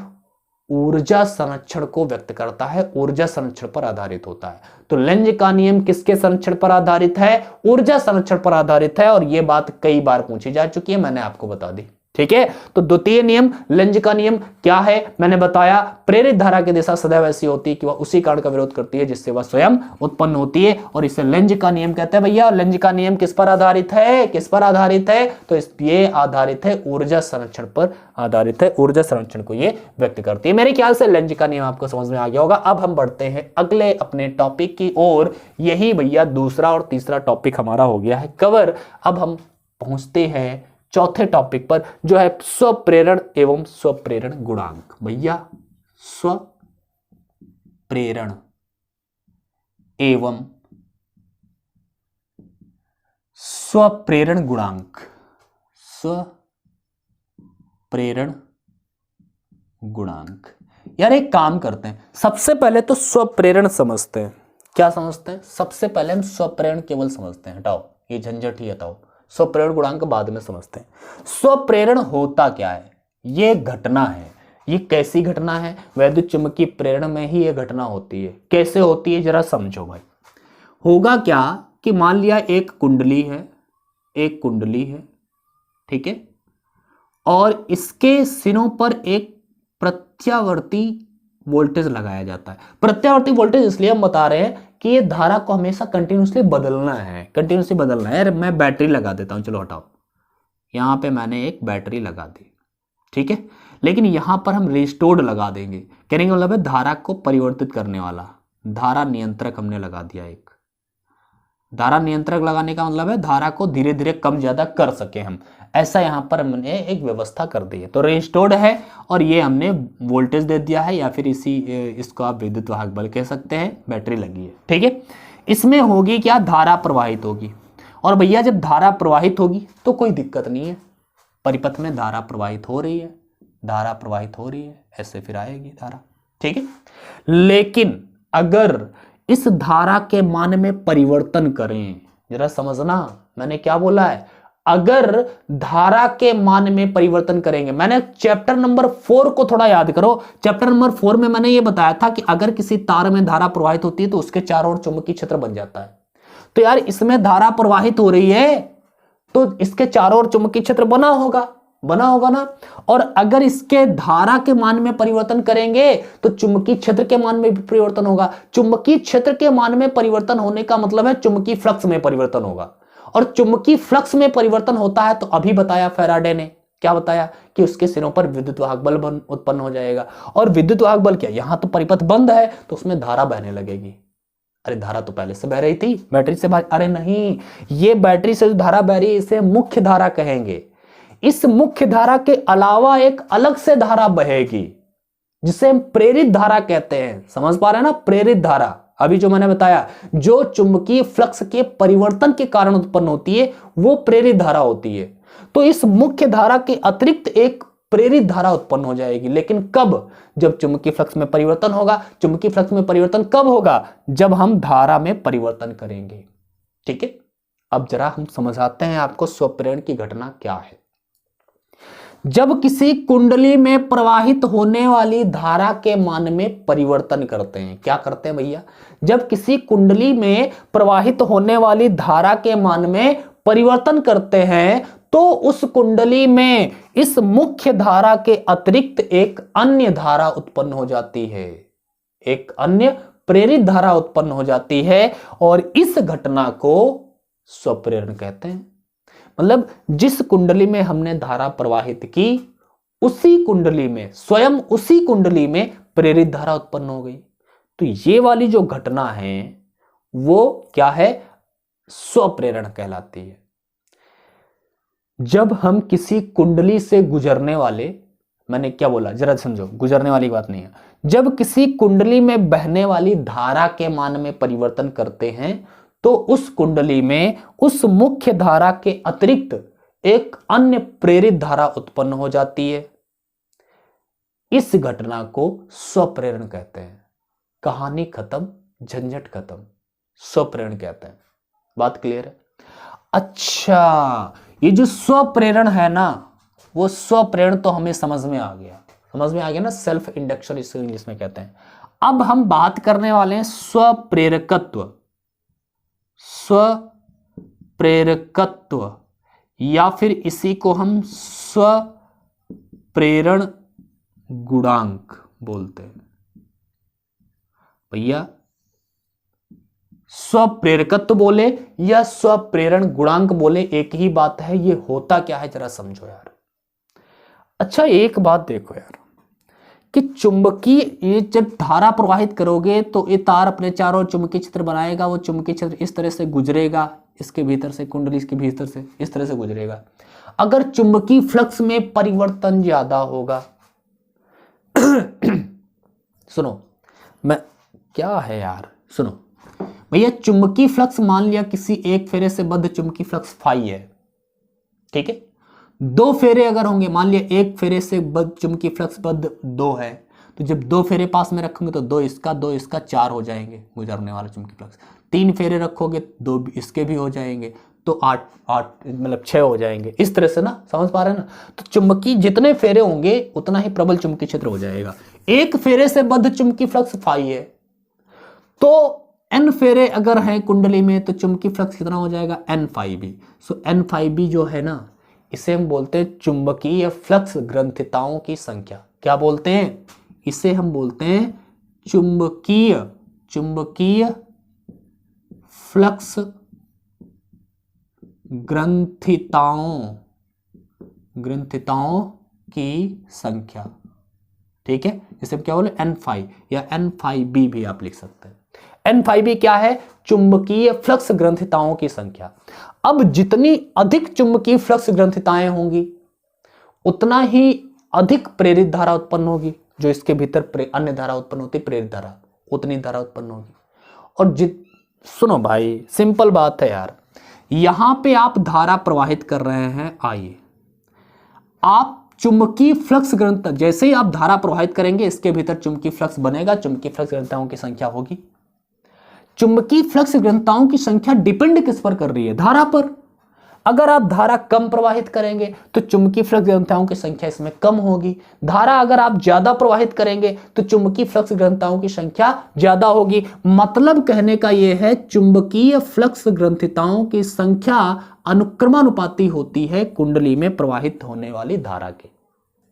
ऊर्जा संरक्षण को व्यक्त करता है, ऊर्जा संरक्षण पर आधारित होता है। तो लेंज का नियम किसके संरक्षण पर आधारित है? ऊर्जा संरक्षण पर आधारित है, और यह बात कई बार पूछी जा चुकी है, मैंने आपको बता दी। ठीक है, तो द्वितीय नियम, लेंज का नियम क्या है? मैंने बताया, प्रेरित धारा की दिशा सदैव ऐसी होती है कि वह उसी कारण का विरोध करती है जिससे वह स्वयं उत्पन्न होती है, और इसे लेंज का नियम कहते हैं। भैया लेंज का नियम किस पर आधारित है? किस पर आधारित है? तो ये आधारित है ऊर्जा संरक्षण पर आधारित है, ऊर्जा संरक्षण को ये व्यक्त करती है। मेरे ख्याल से लेंज का नियम आपको समझ में आ गया होगा। अब हम बढ़ते हैं अगले अपने टॉपिक की ओर। यही भैया दूसरा और तीसरा टॉपिक हमारा हो गया है कवर। अब हम पहुंचते हैं चौथे टॉपिक पर, जो है स्वप्रेरण एवं स्वप्रेरण गुणांक। भैया स्वप्रेरण एवं स्वप्रेरण गुणांक, स्वप्रेरण गुणांक। यार एक काम करते हैं, सबसे पहले तो स्वप्रेरण समझते हैं। क्या समझते हैं? सबसे पहले हम स्वप्रेरण केवल समझते हैं। हटाओ ये झंझट ही, हटाओ, स्वप्रेरण गुणांक बाद में समझते हैं। स्वप्रेरण होता क्या है? ये घटना है। ये कैसी घटना है? वैद्युत चुंबकीय प्रेरण में ही ये घटना होती है। कैसे होती है जरा समझो भाई। होगा क्या कि मान लिया एक कुंडली है, एक कुंडली है, ठीक है, और इसके सिरों पर एक प्रत्यावर्ती वोल्टेज लगाया जाता है। प्रत्यावर्ती वोल्टेज इसलिए हम बता रहे हैं कि ये धारा को हमेशा कंटिन्यूसली बदलना है, कंटिन्यूसली बदलना है। यार मैं बैटरी लगा देता हूं, चलो हटाओ, यहां पे मैंने एक बैटरी लगा दी, ठीक है, लेकिन यहां पर हम रिस्टोर्ड लगा देंगे। कहने का मतलब है धारा को परिवर्तित करने वाला धारा नियंत्रक हमने लगा दिया। एक धारा नियंत्रक लगाने का मतलब है धारा को धीरे धीरे कम ज्यादा कर सके हम, ऐसा यहां पर हमने एक व्यवस्था कर दी है। तो रिस्टोर्ड है और ये हमने वोल्टेज दे दिया है, या फिर इसको आप विद्युत वाहक बल कह सकते हैं, बैटरी लगी है, ठीक है। इसमें होगी क्या? धारा प्रवाहित होगी। और भैया जब धारा प्रवाहित होगी तो कोई दिक्कत नहीं है, परिपथ में धारा प्रवाहित हो रही है, धारा प्रवाहित हो रही है, ऐसे फिर आएगी धारा, ठीक है। लेकिन अगर इस धारा के मान में परिवर्तन करें, जरा समझना मैंने क्या बोला है, अगर धारा के मान में परिवर्तन करेंगे। मैंने चैप्टर नंबर 4 को थोड़ा याद करो। चैप्टर नंबर 4 में मैंने ये बताया था कि अगर किसी तार में धारा प्रवाहित होती है तो उसके चारों ओर चुंबकीय क्षेत्र बन जाता है। तो यार इसमें धारा प्रवाहित हो रही है तो इसके चारों ओर चुंबकीय क्षेत्र बना होगा ना। और अगर इसके धारा के मान में परिवर्तन करेंगे तो चुंबकीय क्षेत्र के मान में भी परिवर्तन होगा। चुंबकीय क्षेत्र के मान में परिवर्तन होने का मतलब है चुंबकीय फ्लक्स में परिवर्तन होगा, और चुंबकीय फ्लक्स में परिवर्तन होता है तो अभी बताया फैराडे ने, क्या बताया कि उसके सिरों पर विद्युत वाहक बल उत्पन्न हो जाएगा। और विद्युत वाहक बल क्या? यहां तो परिपथ बंद है तो उसमें धारा बहने लगेगी। अरे धारा तो पहले से बह रही थी, बैटरी से अरे नहीं, ये बैटरी से जो धारा बह रही है इसे मुख्य धारा कहेंगे। इस मुख्य धारा के अलावा एक अलग से धारा बहेगी जिसे हम प्रेरित धारा कहते हैं। समझ पा रहे हैं ना? प्रेरित धारा, अभी जो मैंने बताया, जो चुंबकीय फ्लक्स के परिवर्तन के कारण उत्पन्न होती है वो प्रेरित धारा होती है। तो इस मुख्य धारा के अतिरिक्त एक प्रेरित धारा उत्पन्न हो जाएगी। लेकिन कब? जब चुंबकीय फ्लक्स में परिवर्तन होगा। चुंबकीय फ्लक्स में परिवर्तन कब होगा? जब हम धारा में परिवर्तन करेंगे, ठीक है। अब जरा हम समझाते हैं आपको स्वप्रेरण की घटना क्या है। जब किसी कुंडली में प्रवाहित होने वाली धारा के मान में परिवर्तन करते हैं, क्या करते हैं भैया? जब किसी कुंडली में प्रवाहित होने वाली धारा के मान में परिवर्तन करते हैं तो उस कुंडली में इस मुख्य धारा के अतिरिक्त एक अन्य धारा उत्पन्न हो जाती है, एक अन्य प्रेरित धारा उत्पन्न हो जाती है और इस घटना को स्वप्रेरण कहते हैं। मतलब जिस कुंडली में हमने धारा प्रवाहित की उसी कुंडली में, स्वयं उसी कुंडली में प्रेरित धारा उत्पन्न हो गई। तो ये वाली जो घटना है वो क्या है, स्वप्रेरण कहलाती है। जब हम किसी कुंडली से गुजरने वाले, मैंने क्या बोला जरा समझो, गुजरने वाली बात नहीं है, जब किसी कुंडली में बहने वाली धारा के मान में परिवर्तन करते हैं तो उस कुंडली में उस मुख्य धारा के अतिरिक्त एक अन्य प्रेरित धारा उत्पन्न हो जाती है। इस घटना को स्वप्रेरण कहते हैं। कहानी खत्म, झंझट खत्म, स्वप्रेरण कहते हैं। बात क्लियर है? अच्छा, ये जो स्वप्रेरण है ना, वो स्वप्रेरण तो हमें समझ में आ गया, समझ में आ गया ना, सेल्फ इंडक्शन इसको इंग्लिश में कहते हैं। अब हम बात करने वाले हैं स्वप्रेरकत्व, स्वप्रेरकत्व या फिर इसी को हम स्वप्रेरण गुणांक बोलते हैं। भैया स्वप्रेरकत्व बोले या स्वप्रेरण गुणांक बोले एक ही बात है, ये होता क्या है जरा समझो यार। अच्छा एक बात देखो यार कि चुंबकीय, ये जब धारा प्रवाहित करोगे तो ये तार अपने चारों चुंबकीय क्षेत्र बनाएगा, वो चुंबकीय क्षेत्र इस तरह से गुजरेगा, इसके भीतर से, कुंडली के भीतर से इस तरह से गुजरेगा। अगर चुंबकीय फ्लक्स में परिवर्तन ज्यादा होगा सुनो, मैं क्या है यार, सुनो भैया, चुंबकीय फ्लक्स मान लिया किसी एक फेरे से बद्ध चुंबकीय फ्लक्स फाई है, ठीक है। दो फेरे अगर होंगे, मान लिया एक फेरे से बद्ध चुंबकीय फ्लक्स बद्ध दो है, तो जब दो फेरे पास में रखोगे तो दो इसका 4 हो जाएंगे गुजरने वाला चुंबकीय फ्लक्स। 3 फेरे रखोगे 2 इसके भी हो जाएंगे, तो 8 मतलब 6 हो जाएंगे। इस तरह से ना, समझ पा रहे हैं ना। तो चुंबकीय जितने फेरे होंगे उतना ही प्रबल चुंबकीय क्षेत्र हो जाएगा। एक फेरे से बद्ध चुंबकीय फ्लक्स फाई है, तो n फेरे अगर हैं कुंडली में तो चुंबकीय फ्लक्स कितना हो जाएगा, n फाई बी। सो n फाई बी जो है ना, इसे हम बोलते हैं चुंबकीय फ्लक्स ग्रंथिताओं की संख्या। क्या बोलते हैं इसे? हम बोलते हैं चुंबकीय फ्लक्स ग्रंथिताओं की संख्या, ठीक है। इसे हम क्या बोले, n फाई या n फाई बी भी आप लिख सकते हैं। n फाई बी क्या है? चुंबकीय फ्लक्स ग्रंथिताओं की संख्या। अब जितनी अधिक चुंबकीय फ्लक्स ग्रंथिताएं होंगी उतना ही अधिक प्रेरित धारा उत्पन्न होगी। जो इसके भीतर अन्य धारा उत्पन्न होती है, प्रेरित धारा, उतनी धारा उत्पन्न होगी। और सुनो भाई, सिंपल बात है यार, यहां पे आप धारा प्रवाहित कर रहे हैं, आइए आप चुंबकीय फ्लक्स ग्रंथिता, जैसे ही आप धारा प्रवाहित करेंगे इसके भीतर चुंबकीय फ्लक्स बनेगा, चुंबकीय फ्लक्स ग्रंथिताओं की संख्या होगी। चुंबकीय फ्लक्स ग्रंथिताओं की संख्या डिपेंड किस पर कर रही है? धारा पर। अगर आप धारा कम प्रवाहित करेंगे तो चुंबकीय फ्लक्स ग्रंथिताओं की संख्या इसमें कम होगी। धारा अगर आप ज्यादा प्रवाहित करेंगे तो चुंबकीय फ्लक्स ग्रंथिताओं की संख्या ज्यादा होगी। मतलब कहने का यह है, चुंबकीय फ्लक्स ग्रंथिताओं की संख्या अनुक्रमानुपाती होती है कुंडली में प्रवाहित होने वाली धारा की।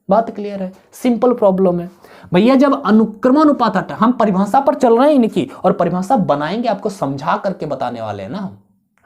बात क्लियर है? सिंपल प्रॉब्लम है भैया। जब अनुक्रमानुपात हटा, हम परिभाषा पर चल रहे हैं इनकी, और परिभाषा बनाएंगे, आपको समझा करके बताने वाले हैं ना।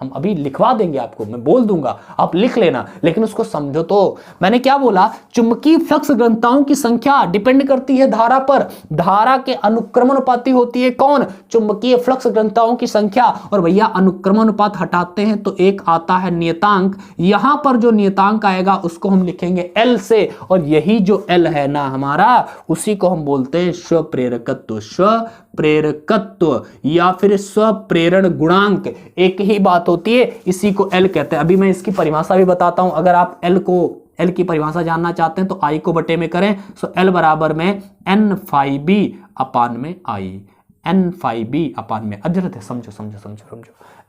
हम अभी लिखवा देंगे आपको, मैं बोल दूंगा, आप लिख लेना, लेकिन उसको समझो तो। मैंने क्या बोला? चुंबकीय फ्लक्स ग्रंथिताओं की संख्या डिपेंड करती है धारा पर। धारा के अनुक्रमानुपाती होती है कौन? चुंबकीय फ्लक्स ग्रंथिताओं की संख्या। और भैया अनुक्रमानुपात हटाते हैं तो एक आता है नियतांक। यहां पर जो नियतांक आएगा उसको हम लिखेंगे L से, और यही जो L है ना हमारा, उसी को हम बोलते हैं स्वप्रेरकत्व। स्वप्रेरकत्व या फिर स्वप्रेरण गुणांक एक ही बात होती है, इसी को L कहते हैं। अभी मैं इसकी परिभाषा भी बताता हूं। अगर आप L की परिभाषा जानना चाहते हैं तो I को बटे में करें, सो L बराबर में n फाई बी अपान में I, n फाई बी अपान में, अजरत है, समझो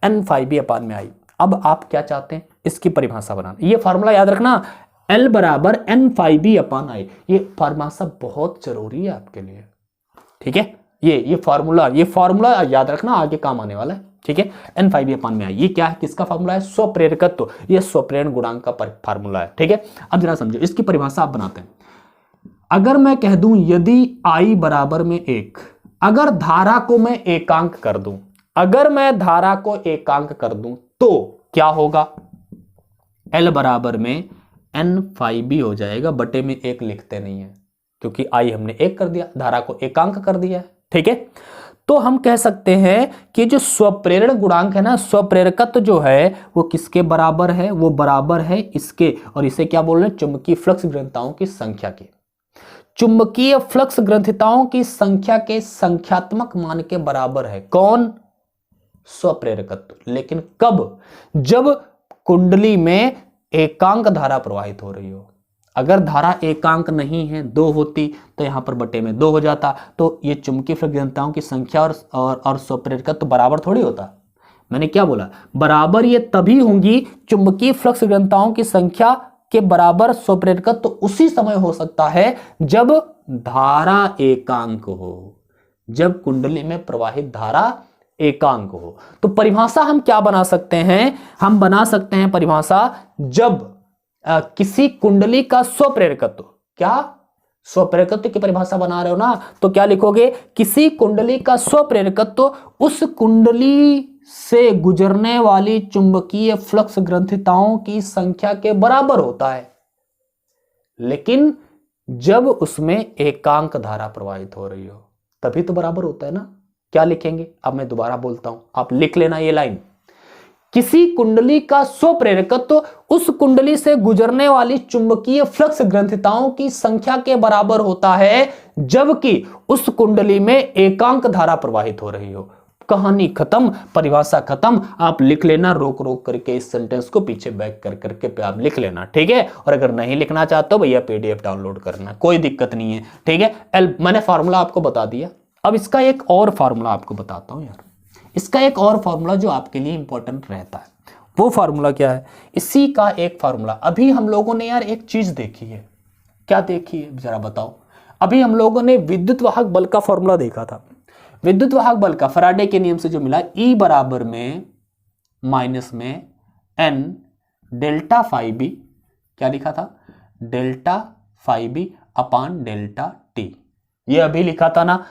n फाई बी अपान में I। अब आप क्या चाहते हैं? इसकी परिभाषा बनाना। ये फॉर्मूला याद रखना, L बराबर n phi B upon I। ये परिभाषा बहुत जरूरी है आपके लिए, ठीक है। ये फॉर्मूला याद रखना, आगे काम आने वाला है। ठीक है, N5B में आई। ये क्या है, किसका फार्मूला है, स्वप्रेरकत्व, ये स्वप्रेरण गुणांक का फार्मूला है। ठीक है, अब जरा समझो, इसकी परिभाषा आप बनाते हैं। अगर मैं कह दूं यदि I बराबर में 1, अगर धारा को मैं एकांक कर दूं, अगर मैं धारा को एकांक कर दूं तो क्या होगा, L बराबर में N5B हो जाएगा, बटे में 1 लिखते नहीं है क्योंकि I हमने 1 कर दिया, धारा को एकांक कर दिया है। ठीक है, तो हम कह सकते हैं कि जो स्वप्रेरण गुणांक है ना, स्वप्रेरकत्व जो है वो किसके बराबर है, वो बराबर है इसके, और इसे क्या बोल रहे हैं, चुंबकीय फ्लक्स ग्रंथिताओं की संख्या के, चुंबकीय फ्लक्स ग्रंथिताओं की संख्या के संख्यात्मक मान के बराबर है। कौन, स्वप्रेरकत्व। लेकिन कब, जब कुंडली में एकांक धारा प्रवाहित हो रही हो। अगर धारा एकांक नहीं है, 2 होती तो यहां पर बटे में 2 हो जाता, तो ये चुंबकीय फ्लक्स घनताओं की संख्या और स्वप्रेरकत्व बराबर थोड़ी होता। मैंने क्या बोला, बराबर ये तभी होंगी, चुंबकीय फ्लक्स घनताओं की संख्या के बराबर स्वप्रेरकत्व उसी समय हो सकता है जब धारा एकांक हो, जब कुंडली में प्रवाहित धारा एकांक हो। तो परिभाषा हम क्या बना सकते हैं, हम बना सकते हैं परिभाषा, जब किसी कुंडली का स्वप्रेरकत्व, क्या स्वप्रेरकत्व की परिभाषा बना रहे हो ना, तो क्या लिखोगे, किसी कुंडली का स्वप्रेरकत्व उस कुंडली से गुजरने वाली चुंबकीय फ्लक्स ग्रंथिताओं की संख्या के बराबर होता है, लेकिन जब उसमें एकांक धारा प्रवाहित हो रही हो तभी तो बराबर होता है ना। क्या लिखेंगे, अब मैं दोबारा बोलता हूं, आप लिख लेना ये लाइन, किसी कुंडली का स्वप्रेरकत्व उस कुंडली से गुजरने वाली चुंबकीय फ्लक्स ग्रंथिताओं की संख्या के बराबर होता है जबकि उस कुंडली में एकांक धारा प्रवाहित हो रही हो। कहानी खत्म, परिभाषा खत्म। आप लिख लेना, रोक रोक करके इस सेंटेंस को पीछे बैक कर करके पे आप लिख लेना, ठीक है। और अगर नहीं लिखना चाहते हो भैया PDF डाउनलोड करना, कोई दिक्कत नहीं है, ठीक है। मैंने फार्मूला आपको बता दिया, अब इसका एक और फार्मूला आपको बताता हूं यार, इसका एक और फार्मूला जो आपके लिए इंपॉर्टेंट रहता है। वो फार्मूला क्या है, इसी का एक फार्मूला, अभी हम लोगों ने यार एक चीज देखी है, क्या देखी है जरा बताओ। अभी हम लोगों ने विद्युत वाहक बल का फार्मूला देखा था। विद्युत वाहक बल का फैराडे के नियम से जो मिला, E बराबर में माइनस में N डेल्टा फाई बी, क्या लिखा था, delta phi B upon delta T, ये अभी लिखा था ना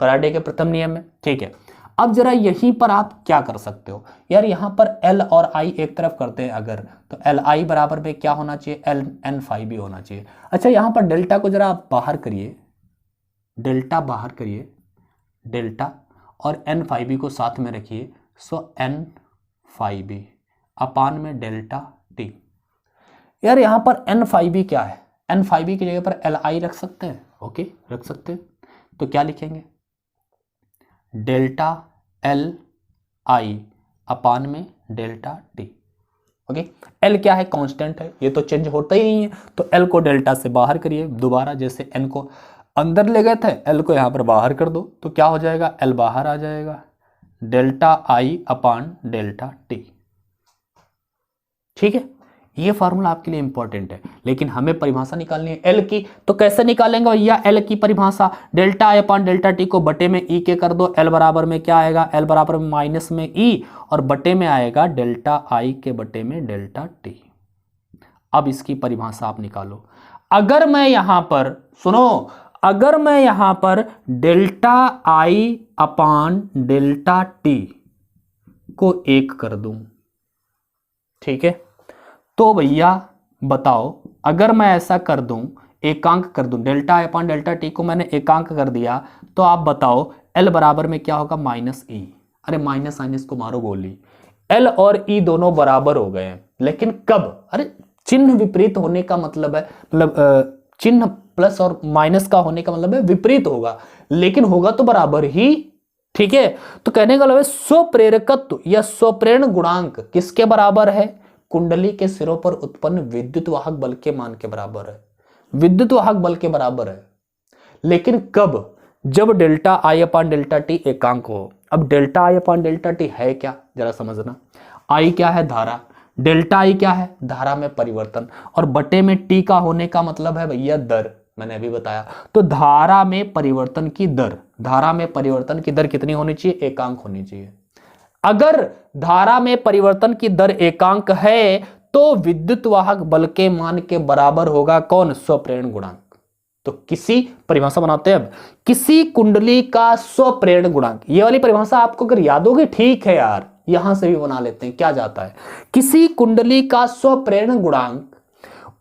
फैराडे के प्रथम नियम में, ठीक है। अब जरा यहीं पर आप क्या कर सकते हो यार, यहां पर L और I एक तरफ करते हैं अगर, तो Li बराबर में क्या होना चाहिए, N फाई भी होना चाहिए। अच्छा, यहां पर डेल्टा को जरा आप बाहर करिए, डेल्टा बाहर करिए, डेल्टा और N फाई बी को साथ में रखिए, सो N फाई बी अपान में डेल्टा टी। यार यहां पर N फाई बी क्या है, N फाई बी की जगह पर Li रख सकते हैं, ओके रख सकते हैं। तो क्या लिखेंगे, डेल्टा एल आई अपान में डेल्टा टी, ओके। एल क्या है, कांस्टेंट है, ये तो चेंज होता ही नहीं है, तो एल को डेल्टा से बाहर करिए दोबारा, जैसे एन को अंदर ले गए थे, एल को यहां पर बाहर कर दो, तो क्या हो जाएगा, एल बाहर आ जाएगा, डेल्टा आई अपान डेल्टा टी, ठीक है। ये फार्मूला आपके लिए इंपॉर्टेंट है, लेकिन हमें परिभाषा निकालनी है एल की, तो कैसे निकालेंगे भैया एल की परिभाषा, डेल्टा आई अपान डेल्टा टी को बटे में ई के कर दो, एल बराबर में क्या आएगा, एल बराबर में माइनस में ई और बटे में आएगा डेल्टा आई के बटे में डेल्टा टी। अब इसकी परिभाषा आप निकालो। अगर मैं यहां पर सुनो, अगर मैं यहां पर डेल्टा आई अपान डेल्टा टी को 1 कर दूं, ठीक है, तो भैया बताओ, अगर मैं ऐसा कर दूं, एकांक कर दूं, डेल्टा आई अपान डेल्टा टी को मैंने एकांक कर दिया, तो आप बताओ एल बराबर में क्या होगा, माइनस ई। अरे माइनस साइनस को मारो गोली, एल और ई दोनों बराबर हो गए हैं, लेकिन कब, अरे चिन्ह विपरीत होने का मतलब है, मतलब चिन्ह प्लस और माइनस का होने का मतलब है विपरीत होगा, लेकिन होगा तो बराबर ही, ठीक है। तो कहने का मतलब है स्वप्रेरकत्व या स्वप्रेरण गुणांक किसके बराबर है, कुंडली के सिरों पर उत्पन्न विद्युत वाहक बल के मान के बराबर है, विद्युत वाहक बल के बराबर है, लेकिन कब, जब डेल्टा आई अपान डेल्टा टी एकांक हो। अब डेल्टा आई अपान डेल्टा टी है क्या, जरा समझना, आई क्या है, धारा, डेल्टा आई क्या है, धारा में परिवर्तन, और बटे में टी का होने का मतलब है भैया दर, मैंने अभी बताया। तो धारा में परिवर्तन की दर, धारा में परिवर्तन की दर कितनी होनी चाहिए? एकांक होनी चाहिए। अगर धारा में परिवर्तन की दर एकांक है तो विद्युत वाहक बल के मान के बराबर होगा कौन? स्वप्रेरण गुणांक। तो किसी परिभाषा बनाते हैं अब, किसी कुंडली का स्वप्रेरण गुणांक, ये वाली परिभाषा आपको अगर याद होगी ठीक है यार, यहां से भी बना लेते हैं। क्या जाता है? किसी कुंडली का स्वप्रेरण गुणांक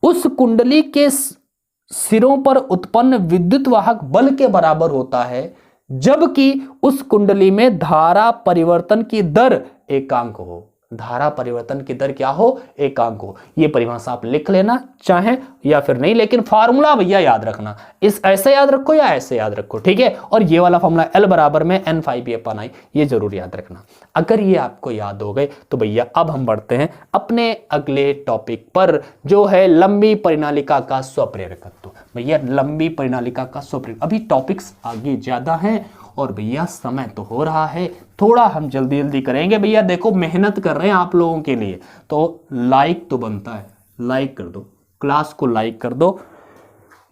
उस कुंडली के सिरों पर उत्पन्न विद्युत वाहक बल के बराबर होता है, जबकि उस कुंडली में धारा परिवर्तन की दर एकांक हो। धारा परिवर्तन की दर क्या हो? एकांक हो। ये परिभाषा आप लिख लेना चाहे या फिर नहीं, लेकिन फार्मूला भैया याद रखना, इस ऐसे याद रखो या ऐसे याद रखो, ठीक है। और ये वाला फार्मूला L बराबर में N∅B/I, ये जरूर याद रखना। अगर ये आपको याद हो गए तो भैया अब हम बढ़ते हैं अपने अगले टॉपिक पर, जो है लंबी परिनालिका का स्वप्रेरकत्व। भैया लंबी परिनालिका का स्वप्रेरक, अभी टॉपिक्स आगे ज्यादा हैं और भैया समय तो हो रहा है, थोड़ा हम जल्दी जल्दी करेंगे। भैया देखो मेहनत कर रहे हैं आप लोगों के लिए, तो लाइक तो बनता है, लाइक कर दो, क्लास को लाइक कर दो,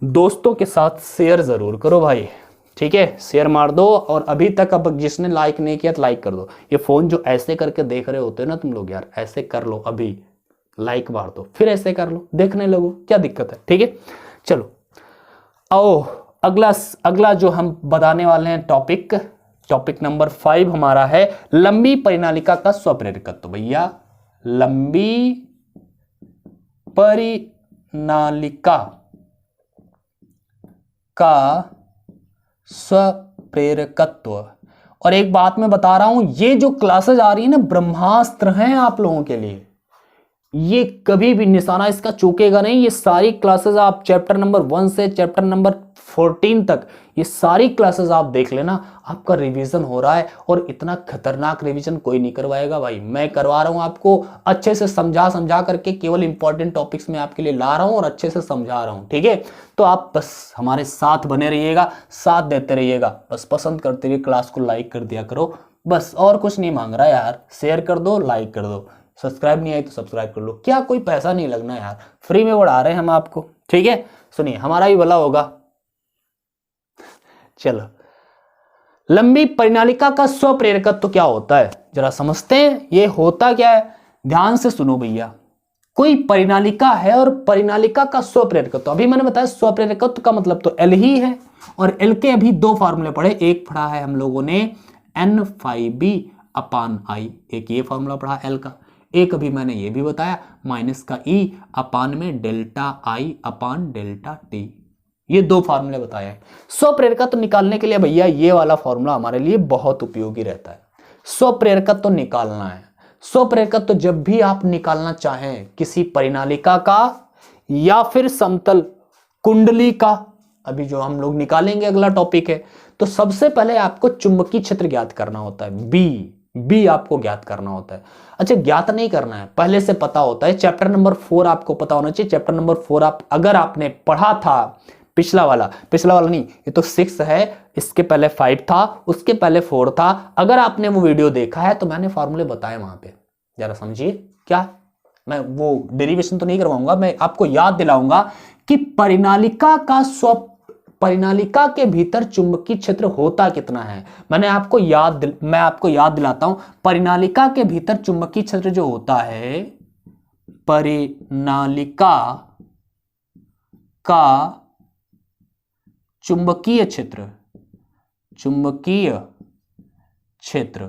दोस्तों के साथ शेयर जरूर करो भाई, ठीक है, शेयर मार दो। और अभी तक अब जिसने लाइक नहीं किया तो लाइक कर दो। ये फोन जो ऐसे करके देख रहे होते हो ना तुम लोग, यार ऐसे कर लो, अभी लाइक मार दो, फिर ऐसे कर लो, देखने लगो, क्या दिक्कत है, ठीक है। चलो आओ अगला जो हम बताने वाले हैं टॉपिक नंबर 5 हमारा है लंबी परिनालिका का स्वप्रेरकत्व। भैया लंबी परिनालिका का स्वप्रेरकत्व। और एक बात मैं बता रहा हूं, ये जो क्लासेस आ रही है ना, ब्रह्मास्त्र हैं आप लोगों के लिए, ये कभी भी निशाना इसका चूकेगा नहीं। ये सारी क्लासेस आप चैप्टर नंबर 1 से चैप्टर नंबर 14 तक, ये सारी क्लासेस आप देख लेना, आपका रिवीजन हो रहा है। और इतना खतरनाक रिवीजन कोई नहीं करवाएगा भाई, मैं करवा रहा हूं आपको, अच्छे से समझा करके केवल इंपॉर्टेंट टॉपिक्स में आपके लिए ला रहा हूं और अच्छे से समझा रहा हूं, ठीक है। तो आप बस हमारे साथ बने रहिएगा, साथ देते रहिएगा, बस पसंद करते रहिए, क्लास को लाइक कर दिया करो, बस और कुछ नहीं मांग रहा यार। शेयर कर दो, लाइक कर दो, सब्सक्राइब नहीं आई तो सब्सक्राइब कर लो, क्या कोई पैसा नहीं लगना यार, फ्री में बढ़ा रहे हैं हम आपको, ठीक है। सुनिए हमारा भी भला होगा। चलो लंबी परिनालिका का स्वप्रेरकत्व तो क्या होता है जरा समझते हैं। ये होता क्या है, ध्यान से सुनो भैया। कोई परिनालिका है और परिनालिका का स्वप्रेरकत्व, अभी मैंने बताया स्वप्रेरकत्व का मतलब तो L ही है, और L के अभी दो फार्मूले पढ़े, एक पढ़ा है हम लोगों ने N∅B/I, एक ये फार्मूला पढ़ा L का, एक अभी मैंने ये भी बताया माइनस का E अपान में delta I upon delta T, ये दो फार्मूले बताए हैं। स्वप्रेरकत्व निकालने के लिए भैया ये वाला फार्मूला हमारे लिए बहुत उपयोगी रहता है। स्वप्रेरकत्व निकालना है, स्वप्रेरकत्व जब भी आप निकालना चाहें किसी परिनालिका का या फिर समतल कुंडली का, अभी जो हम लोग निकालेंगे अगला टॉपिक है, तो सबसे पहले आपको चुंबकीय क्षेत्र ज्ञात करना होता है, बी आपको ज्ञात करना होता है। अच्छा ज्ञात नहीं करना है, पहले से पता होता है, चैप्टर नंबर 4 आपको पता होना चाहिए। चैप्टर नंबर 4 आप अगर आपने पढ़ा था, पिछला वाला नहीं, ये तो 6 है, इसके पहले 5 था, उसके पहले 4 था, अगर आपने वो वीडियो देखा है तो मैंने फॉर्मूले बताए वहां पे, जरा समझिए। क्या मैं वो डेरिवेशन तो नहीं करवाऊंगा, मैं आपको याद दिलाऊंगा कि परिनालिका के भीतर चुंबकीय क्षेत्र होता कितना है। मैं आपको याद दिलाता हूं, परिनालिका के भीतर चुंबकीय क्षेत्र जो होता है, परिनालिका का चुंबकीय क्षेत्र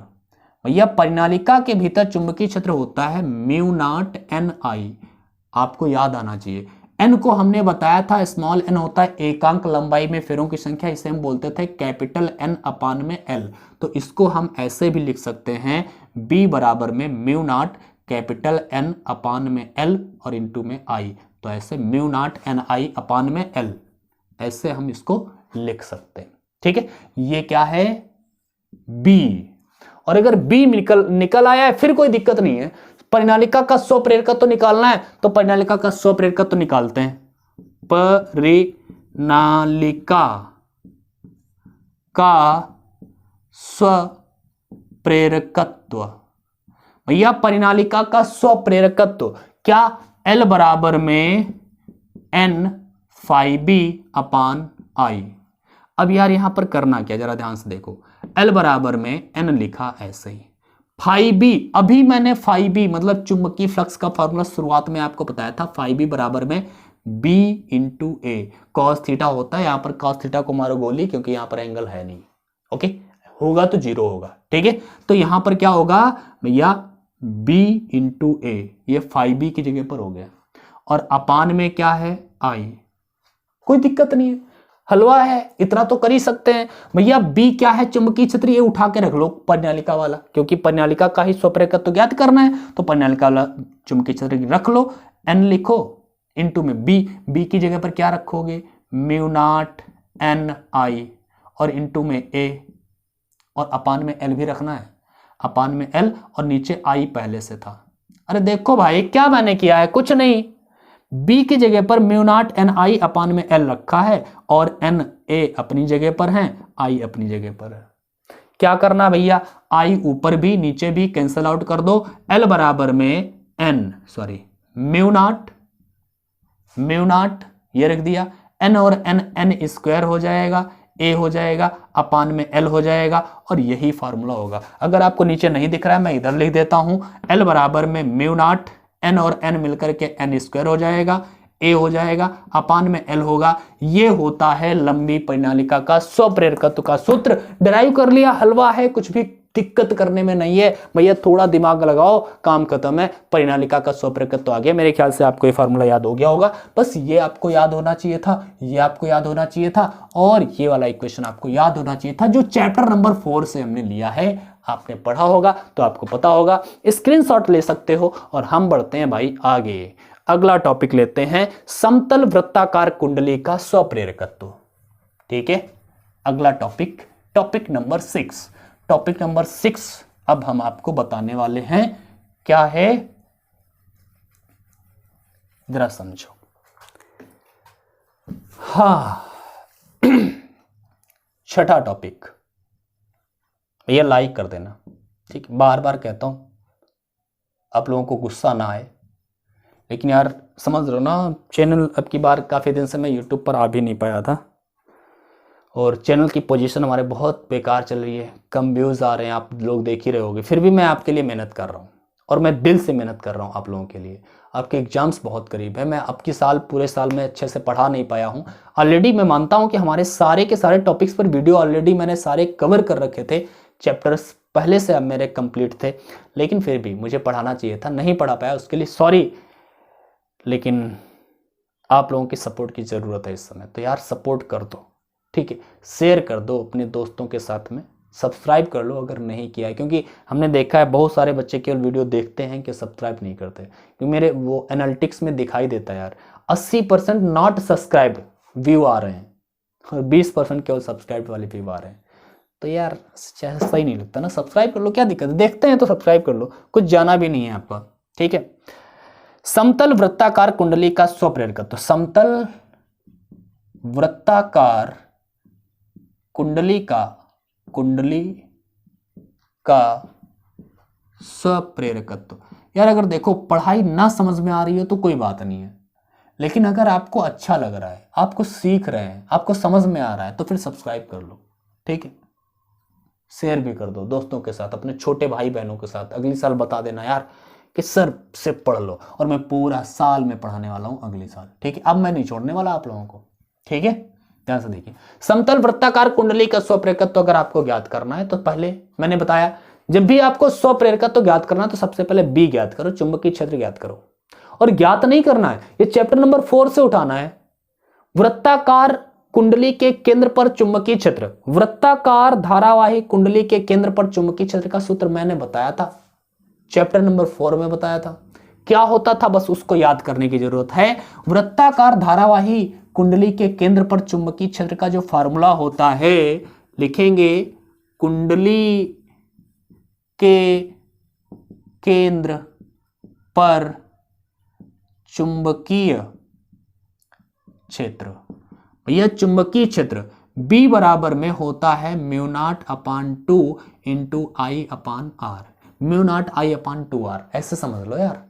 भैया परिनालिका के भीतर चुंबकीय क्षेत्र होता है μ0NI, आपको याद आना चाहिए। n को हमने बताया था, स्मॉल n होता है एकांक लंबाई में फेरों की संख्या, इसे हम बोलते थे कैपिटल N अपान में L। तो इसको हम ऐसे भी लिख सकते हैं, B बराबर में μ0 कैपिटल N अपान में L और इंटू में I, तो ऐसे μ0NI अपान में L, ऐसे हम इसको लिख सकते हैं, ठीक है। ये क्या है, B, और अगर B निकल आया है फिर कोई दिक्कत नहीं है। परिनालिका का स्वप्रेरकत्व तो निकालना है, तो परिनालिका का स्वप्रेरकत्व तो निकालते हैं। परिनालिका का स्वप्रेरकत्व, भैया परिनालिका का स्वप्रेरकत्व क्या, L बराबर में N∅ फाई बी अपान आई। अब यार यहां पर करना क्या, जरा ध्यान से देखो, L बराबर में N लिखा ऐसे ही, फाई बी, अभी मैंने फाई बी मतलब चुंबकीय फ्लक्स का फॉर्मूला शुरुआत में आपको बताया था, फाई बी बराबर में B इंटू ए कॉस थीटा होता है। यहां पर कॉस थीटा को मारो गोली क्योंकि यहां पर एंगल है नहीं, ओके, होगा तो जीरो होगा, ठीक है। तो यहां पर क्या होगा भैया, B इंटू ए, ये फाई बी की जगह पर हो गया, और अपान में क्या है आई, कोई दिक्कत नहीं है, हलवा है, इतना तो कर ही सकते हैं भैया। बी क्या है, चुंबकीय क्षेत्र, ये उठा के रख लो परिनालिका वाला, क्योंकि परिनालिका का ही स्वप्रेरकत्व तो ज्ञात करना है, तो परिनालिका वाला चुंबकीय क्षेत्र रख लो, एन लिखो इनटू में बी की जगह पर क्या रखोगे, म्यू नॉट एन आई, और इनटू में ए, और अपान में एल भी रखना है, अपान में एल, और नीचे आई पहले से था। अरे देखो भाई क्या मैंने किया है, कुछ नहीं, बी की जगह पर म्यू नॉट एन आई अपान में एल रखा है, और एन ए अपनी जगह पर है, आई अपनी जगह पर है। क्या करना भैया, आई ऊपर भी नीचे भी कैंसल आउट कर दो, एल बराबर में एन सॉरी म्यू नॉट ये रख दिया, एन और एन स्क्वायर हो जाएगा, ए हो जाएगा, अपान में एल हो जाएगा, और यही फॉर्मूला होगा। अगर आपको नीचे नहीं दिख रहा है मैं इधर लिख देता हूं, एल बराबर में म्यू नॉट एन और एन मिलकर के एन स्क्वायर हो जाएगा, ए हो जाएगा, अपान में एल होगा। ये होता है लंबी परिनालिका का स्वप्रेरकत्व का सूत्र। डिराइव कर लिया, हलवा है, कुछ भी दिक्कत करने में नहीं है भैया, थोड़ा दिमाग लगाओ, काम खत्म है, परिनालिका का स्वप्रेरकत्व आ गया। मेरे ख्याल से आपको ये फार्मूला याद हो गया होगा, बस ये आपको याद होना चाहिए था, ये आपको याद होना चाहिए था, और ये वाला इक्वेशन आपको याद होना चाहिए था, जो चैप्टर नंबर 4 से हमने लिया है। आपने पढ़ा होगा तो आपको पता होगा, स्क्रीनशॉट ले सकते हो। और हम बढ़ते हैं भाई आगे, अगला टॉपिक लेते हैं, समतल वृत्ताकार कुंडली का स्वप्रेरकत्व। ठीक है, अगला टॉपिक नंबर 6। टॉपिक नंबर 6 अब हम आपको बताने वाले हैं क्या है, जरा समझो। छठा टॉपिक, भैया लाइक कर देना, ठीक, बार बार कहता हूं, आप लोगों को गुस्सा ना आए, लेकिन यार समझ रहे हो ना, चैनल अब की बार काफ़ी दिन से मैं यूट्यूब पर आ भी नहीं पाया था, और चैनल की पोजीशन हमारे बहुत बेकार चल रही है, कम व्यूज़ आ रहे हैं, आप लोग देख ही रहे होगे, फिर भी मैं आपके लिए मेहनत कर रहा हूँ, और मैं दिल से मेहनत कर रहा हूँ आप लोगों के लिए। आपके एग्जाम्स बहुत करीब है, मैं अब की साल पूरे साल में अच्छे से पढ़ा नहीं पाया हूँ। ऑलरेडी मैं मानता हूँ कि हमारे सारे के सारे टॉपिक्स पर वीडियो ऑलरेडी मैंने सारे कवर कर रखे थे, चैप्टर्स पहले से अब मेरे कंप्लीट थे, लेकिन फिर भी मुझे पढ़ाना चाहिए था, नहीं पढ़ा पाया, उसके लिए सॉरी। लेकिन आप लोगों की सपोर्ट की ज़रूरत है इस समय, तो यार सपोर्ट कर दो, ठीक है, शेयर कर दो अपने दोस्तों के साथ में, सब्सक्राइब कर लो अगर नहीं किया है, क्योंकि हमने देखा है बहुत सारे बच्चे केवल वीडियो देखते हैं कि सब्सक्राइब नहीं करते, क्योंकि मेरे वो एनालिटिक्स में दिखाई देता है यार 80% नॉट सब्सक्राइब व्यू आ रहे हैं, और 20% केवल सब्सक्राइब वाले व्यू आ रहे हैं। तो यार सही नहीं लगता ना, सब्सक्राइब कर लो, क्या दिक्कत है, देखते हैं तो सब्सक्राइब कर लो, कुछ जाना भी नहीं है आपका, ठीक है। समतल वृत्ताकार कुंडली का स्वप्रेरकत्व, तो समतल वृत्ताकार कुंडली का स्वप्रेरकत्व। यार अगर देखो पढ़ाई ना समझ में आ रही हो तो कोई बात नहीं है, लेकिन अगर आपको अच्छा लग रहा है, आपको सीख रहे हैं, आपको समझ में आ रहा है, तो फिर सब्सक्राइब कर लो, ठीक है, शेयर भी कर दो दोस्तों के साथ, अपने छोटे भाई बहनों के साथ। अगली साल बता देना यार कि सर से पढ़ लो, और मैं पूरा साल में पढ़ाने वाला हूं अगले साल, ठीक है। अब मैं नहीं छोड़ने वाला आप लोगों को, ठीक है, ध्यान से देखिए। समतल वृत्ताकार कुंडली का स्वप्रेरकत्व अगर आपको ज्ञात करना है, तो पहले मैंने बताया जब भी आपको स्वप्रेरकत्व ज्ञात करना है तो सबसे पहले बी ज्ञात करो, चुंबकीय क्षेत्र ज्ञात करो, और ज्ञात नहीं करना है, ये चैप्टर नंबर 4 से उठाना है। वृत्ताकार कुंडली के केंद्र पर चुंबकीय क्षेत्र, वृत्ताकार धारावाही कुंडली के केंद्र पर चुंबकीय क्षेत्र का सूत्र मैंने बताया था, चैप्टर नंबर 4 में बताया था। क्या होता था बस उसको याद करने की जरूरत है। वृत्ताकार धारावाही कुंडली के केंद्र पर चुंबकीय क्षेत्र का जो फार्मूला होता है, लिखेंगे कुंडली के केंद्र पर चुंबकीय क्षेत्र, भैया चुंबकीय क्षेत्र B बराबर में होता है mu naught upon 2 into I upon R, mu naught I upon 2r, ऐसे समझ लो यार,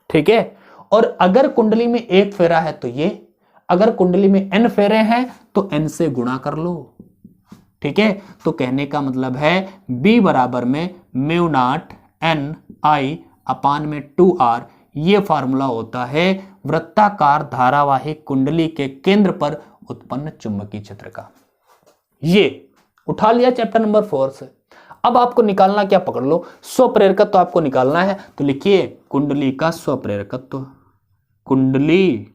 ठीक है। और अगर कुंडली में एक फेरा है तो ये, अगर कुंडली में n फेरे हैं तो n से गुणा कर लो, ठीक है। तो कहने का मतलब है B बराबर में म्यू नॉट n I अपान में 2r, ये फार्मूला होता है वृत्ताकार धारावाहिक कुंडली के केंद्र पर उत्पन्न चुंबकीय क्षेत्र का। ये उठा लिया चैप्टर नंबर 4 से। अब आपको निकालना क्या, पकड़ लो, स्वप्रेरकत्व तो आपको निकालना है। तो लिखिए कुंडली का स्वप्रेरकत्व, कुंडली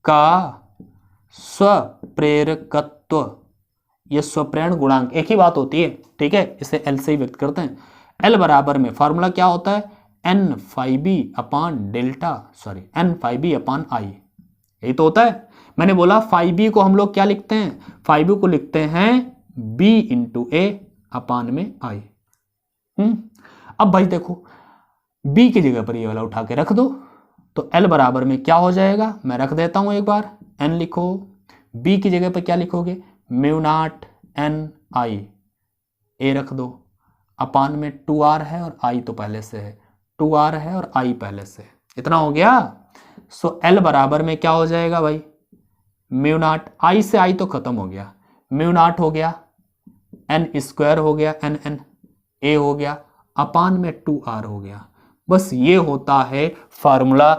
का स्वप्रेरकत्व, ये स्वप्रेरण गुणांक एक ही बात होती है, ठीक है, इसे L से ही व्यक्त करते हैं। L बराबर में फार्मूला क्या होता है, n phi B upon delta, sorry n phi B upon I, यही तो होता है। मैंने बोला फाई बी को हम लोग क्या लिखते हैं, फाई बी को लिखते हैं b इंटू ए अपान में आई। अब भाई देखो b की जगह पर ये वाला उठा के रख दो, तो L बराबर में क्या हो जाएगा, मैं रख देता हूं एक बार, n लिखो, b की जगह पर क्या लिखोगे, mu naught n I, a रख दो, अपान में 2r है और i तो पहले से है, 2r है और i पहले से है, इतना हो गया। सो L बराबर में क्या हो जाएगा भाई, म्यू नॉट, i से i तो खत्म हो गया, म्यू नॉट हो गया, n स्क्वायर हो गया, n a हो गया, अपान में 2r हो गया। बस ये होता है फार्मूला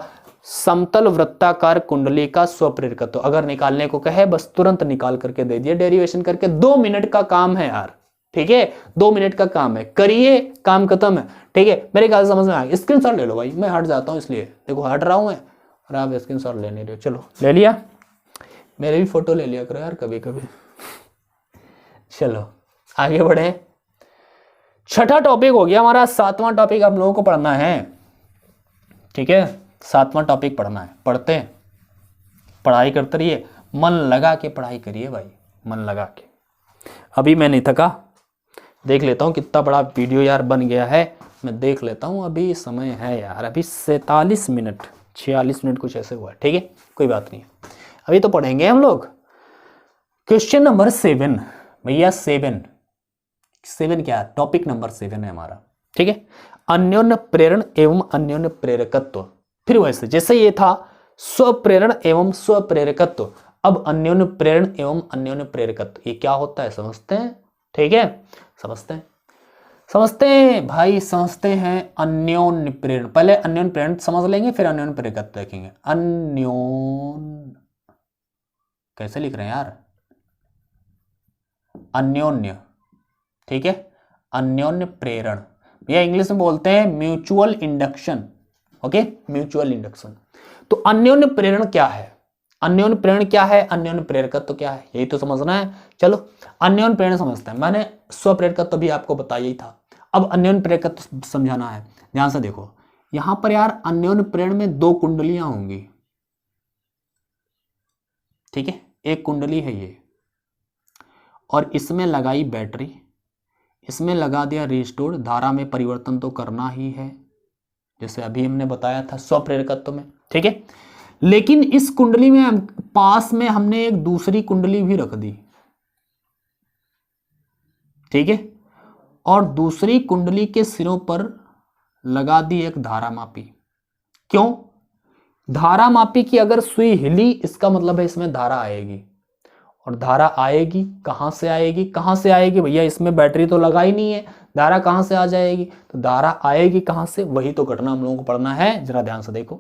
समतल वृत्ताकार कुंडली का स्वप्रेरकत्व। अगर निकालने को कहे बस तुरंत निकाल करके दे दिए, डेरिवेशन करके, 2 मिनट का काम है यार, ठीक है, 2 मिनट का काम है, करिए, काम खत्म है, ठीक है। मेरे ख्याल से समझ में आ गया। स्क्रीनशॉट ले लो भाई, मैं हट जाता हूं इसलिए, देखो हट रहा हूं मैं और आप स्क्रीनशॉट ले नहीं रहे हो। चलो ले लिया, मेरे भी फोटो ले लिया करो यार कभी कभी। चलो आगे बढ़े, छठा टॉपिक हो गया हमारा, 7वां टॉपिक आप लोगों को पढ़ना है, ठीक है, 7वां टॉपिक पढ़ना है, पढ़ते हैं, पढ़ाई करते रहिए, मन लगा के पढ़ाई करिए भाई, मन लगा के। अभी मैं नहीं थका, देख लेता हूँ कितना बड़ा वीडियो यार बन गया है, मैं देख लेता हूँ, अभी समय है यार, अभी 47 मिनट 46 मिनट कुछ ऐसे हुआ, ठीक है, कोई बात नहीं, अभी तो पढ़ेंगे हम लोग। क्वेश्चन नंबर 7 भैया, 7 क्या है, टॉपिक नंबर 7 है हमारा, ठीक है। अन्योन्य प्रेरण एवं अन्योन्य प्रेरकत्व, फिर वैसे जैसे ये था स्वप्रेरण एवं स्वप्रेरकत्व, अब अन्योन्य प्रेरण एवं अन्योन्य प्रेरकत्व, ये क्या होता है समझते हैं, ठीक है, समझते हैं भाई, समझते हैं। अन्योन्य प्रेरण, पहले अन्योन्य प्रेरण समझ लेंगे, फिर अन्योन्य प्रेरकत्व देखेंगे। अन्योन्य कैसे लिख रहे हैं यार, अन्योन्य, ठीक है, अन्योन्य प्रेरण, भैया इंग्लिश में बोलते हैं mutual induction, okay, mutual induction. तो अन्योन्य प्रेरण क्या है, अन्योन्य प्रेरण क्या है, अन्योन्य प्रेरकत्व क्या है, यही तो समझना है। चलो अन्योन्य प्रेरण समझते हैं, मैंने स्वप्रेरकत्व भी आपको बताया ही था, अब अन्योन्य प्रेरकत्व समझाना है। ध्यान से देखो, यहां पर यार अन्योन्य प्रेरण में 2 कुंडलियां होंगी, ठीक है, एक कुंडली है ये, और इसमें लगाई बैटरी, इसमें लगा दिया रेजिस्टर, धारा में परिवर्तन तो करना ही है, जैसे अभी हमने बताया था स्वप्रेरकत्व में, ठीक है। लेकिन इस कुंडली में पास में हमने एक दूसरी कुंडली भी रख दी, ठीक है, और दूसरी कुंडली के सिरों पर लगा दी एक धारामापी। क्यों, धारामापी की अगर सुई हिली इसका मतलब है इसमें धारा आएगी, और धारा आएगी कहां से आएगी, कहां से आएगी भैया, इसमें बैटरी तो लगा ही नहीं है, धारा कहां से आ जाएगी, तो धारा आएगी कहां से, वही तो घटना हम लोगों को पढ़ना है। जरा ध्यान से देखो,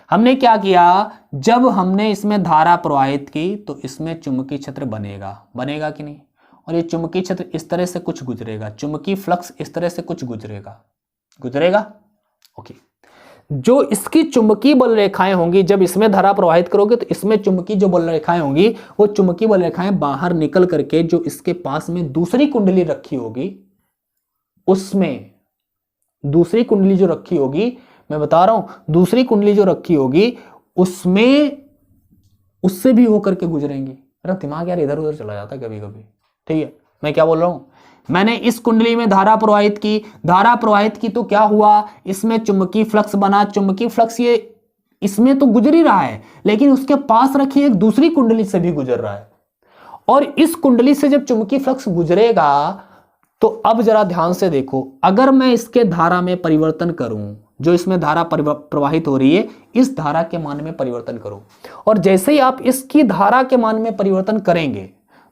हमने क्या किया, जब हमने इसमें धारा प्रवाहित की तो इसमें चुंबकीय क्षेत्र बनेगा कि नहीं, और ये चुंबकीय क्षेत्र इस तरह से कुछ गुजरेगा, चुंबकीय फ्लक्स इस तरह से कुछ गुजरेगा, ओके। जो इसकी चुंबकीय बल रेखाएं होंगी, जब इसमें धारा प्रवाहित करोगे तो इसमें चुंबकीय जो बल रेखाएं होंगी, वो चुंबकीय बल रेखाएं बाहर निकल करके जो इसके पास में दूसरी कुंडली रखी होगी, उसमें दूसरी कुंडली जो रखी होगी, मैं बता रहा हूं, दूसरी कुंडली जो रखी होगी उसमें उससे भी होकर के गुजरेंगी। मेरा दिमाग यार इधर उधर चला जाता है कभी कभी, ठीक है, मैं क्या बोल रहा हूं, मैंने इस कुंडली में धारा प्रवाहित की तो क्या हुआ, इसमें चुंबकीय फ्लक्स बना, चुंबकीय फ्लक्स ये इसमें तो गुजर ही रहा है, लेकिन उसके पास रखी एक दूसरी कुंडली से भी गुजर रहा है, और इस कुंडली से जब चुंबकीय फ्लक्स गुजरेगा तो अब जरा ध्यान से देखो, अगर मैं इसके धारा में परिवर्तन करूं, जो इसमें धारा प्रवाहित हो रही है, इस धारा के मान में परिवर्तन करो। और जैसे ही आप इसकी धारा के मान में परिवर्तन करेंगे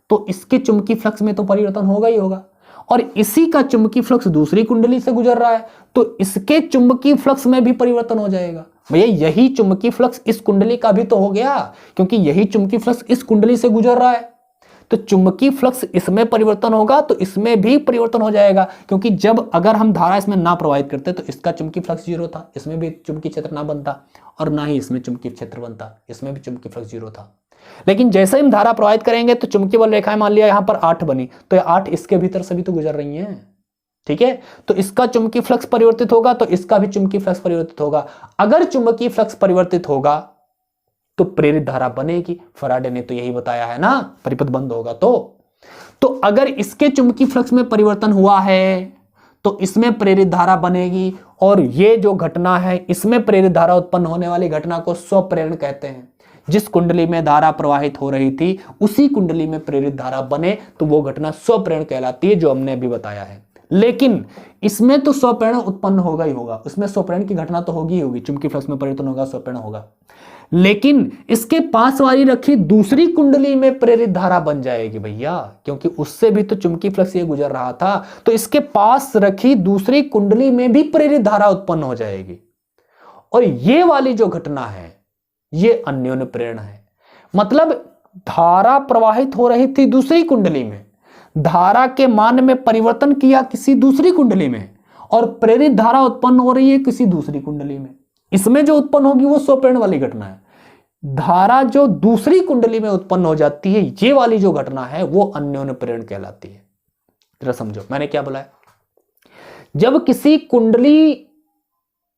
तो इसके चुंबकीय फ्लक्स में तो परिवर्तन होगा ही होगा, और इसी का चुंबकीय फ्लक्स दूसरी कुंडली से गुजर रहा है तो इसके चुंबकीय फ्लक्स में भी परिवर्तन हो जाएगा। भैया यही चुंबकीय फ्लक्स इस कुंडली का भी तो हो गया, क्योंकि यही चुंबकीय फ्लक्स इस कुंडली से गुजर रहा है, तो चुंबकीय फ्लक्स इसमें परिवर्तन होगा तो इसमें भी परिवर्तन हो जाएगा। क्योंकि जब अगर हम धारा इसमें ना प्रवाहित करते तो इसका चुंबकीय फ्लक्स 0 था, इसमें भी चुंबकीय क्षेत्र ना बनता, और ना ही इसमें चुंबकीय क्षेत्र बनता, इसमें भी चुंबकीय फ्लक्स 0 था। लेकिन जैसे हम धारा प्रवाहित करेंगे तो चुंबकीय बल रेखाएं मान लिया यहां पर 8 बनी, तो ये 8 इसके भीतर से भी तो गुजर रही हैं, ठीक है। तो इसका चुंबकीय फ्लक्स परिवर्तित होगा तो इसका भी चुंबकीय फ्लक्स परिवर्तित होगा। अगर चुंबकीय फ्लक्स परिवर्तित होगा तो प्रेरित धारा बनेगी। फैराडे ने तो यही बताया है ना, परिपथ बंद होगा तो अगर इसके चुंबकीय फ्लक्स में परिवर्तन हुआ है तो इसमें प्रेरित धारा बनेगी, और ये जो घटना है इसमें प्रेरित धारा उत्पन्न होने वाली घटना को स्वप्रेरण कहते हैं। जिस कुंडली में धारा प्रवाहित हो रही थी उसी कुंडली में प्रेरित धारा बने तो वो घटना स्वप्रेरण कहलाती है, जो हमने अभी बताया है। लेकिन इसमें तो स्वप्रेरण उत्पन्न होगा ही होगा, उसमें स्वप्रेरण की घटना तो होगी ही होगी, चुंबकीय फ्लक्स में परिवर्तन होगा, स्वप्रेरण होगा। लेकिन इसके पास वाली रखी दूसरी कुंडली में प्रेरित धारा बन जाएगी भैया, क्योंकि उससे भी तो चुंबकीय फ्लक्स ये गुजर रहा था, तो इसके पास रखी दूसरी कुंडली में भी प्रेरित धारा उत्पन्न हो जाएगी। और ये वाली जो घटना है ये अन्योन्य प्रेरण है। मतलब धारा प्रवाहित हो रही थी दूसरी कुंडली में, धारा के मान में परिवर्तन किया किसी दूसरी कुंडली में, और प्रेरित धारा उत्पन्न हो रही है किसी दूसरी कुंडली में। इसमें जो उत्पन्न होगी वो स्वप्रेरण वाली घटना है। धारा जो दूसरी कुंडली में उत्पन्न हो जाती है, ये वाली जो घटना है वो अन्योन्य प्रेरण कहलाती है। जरा समझो मैंने क्या बोला है। जब किसी कुंडली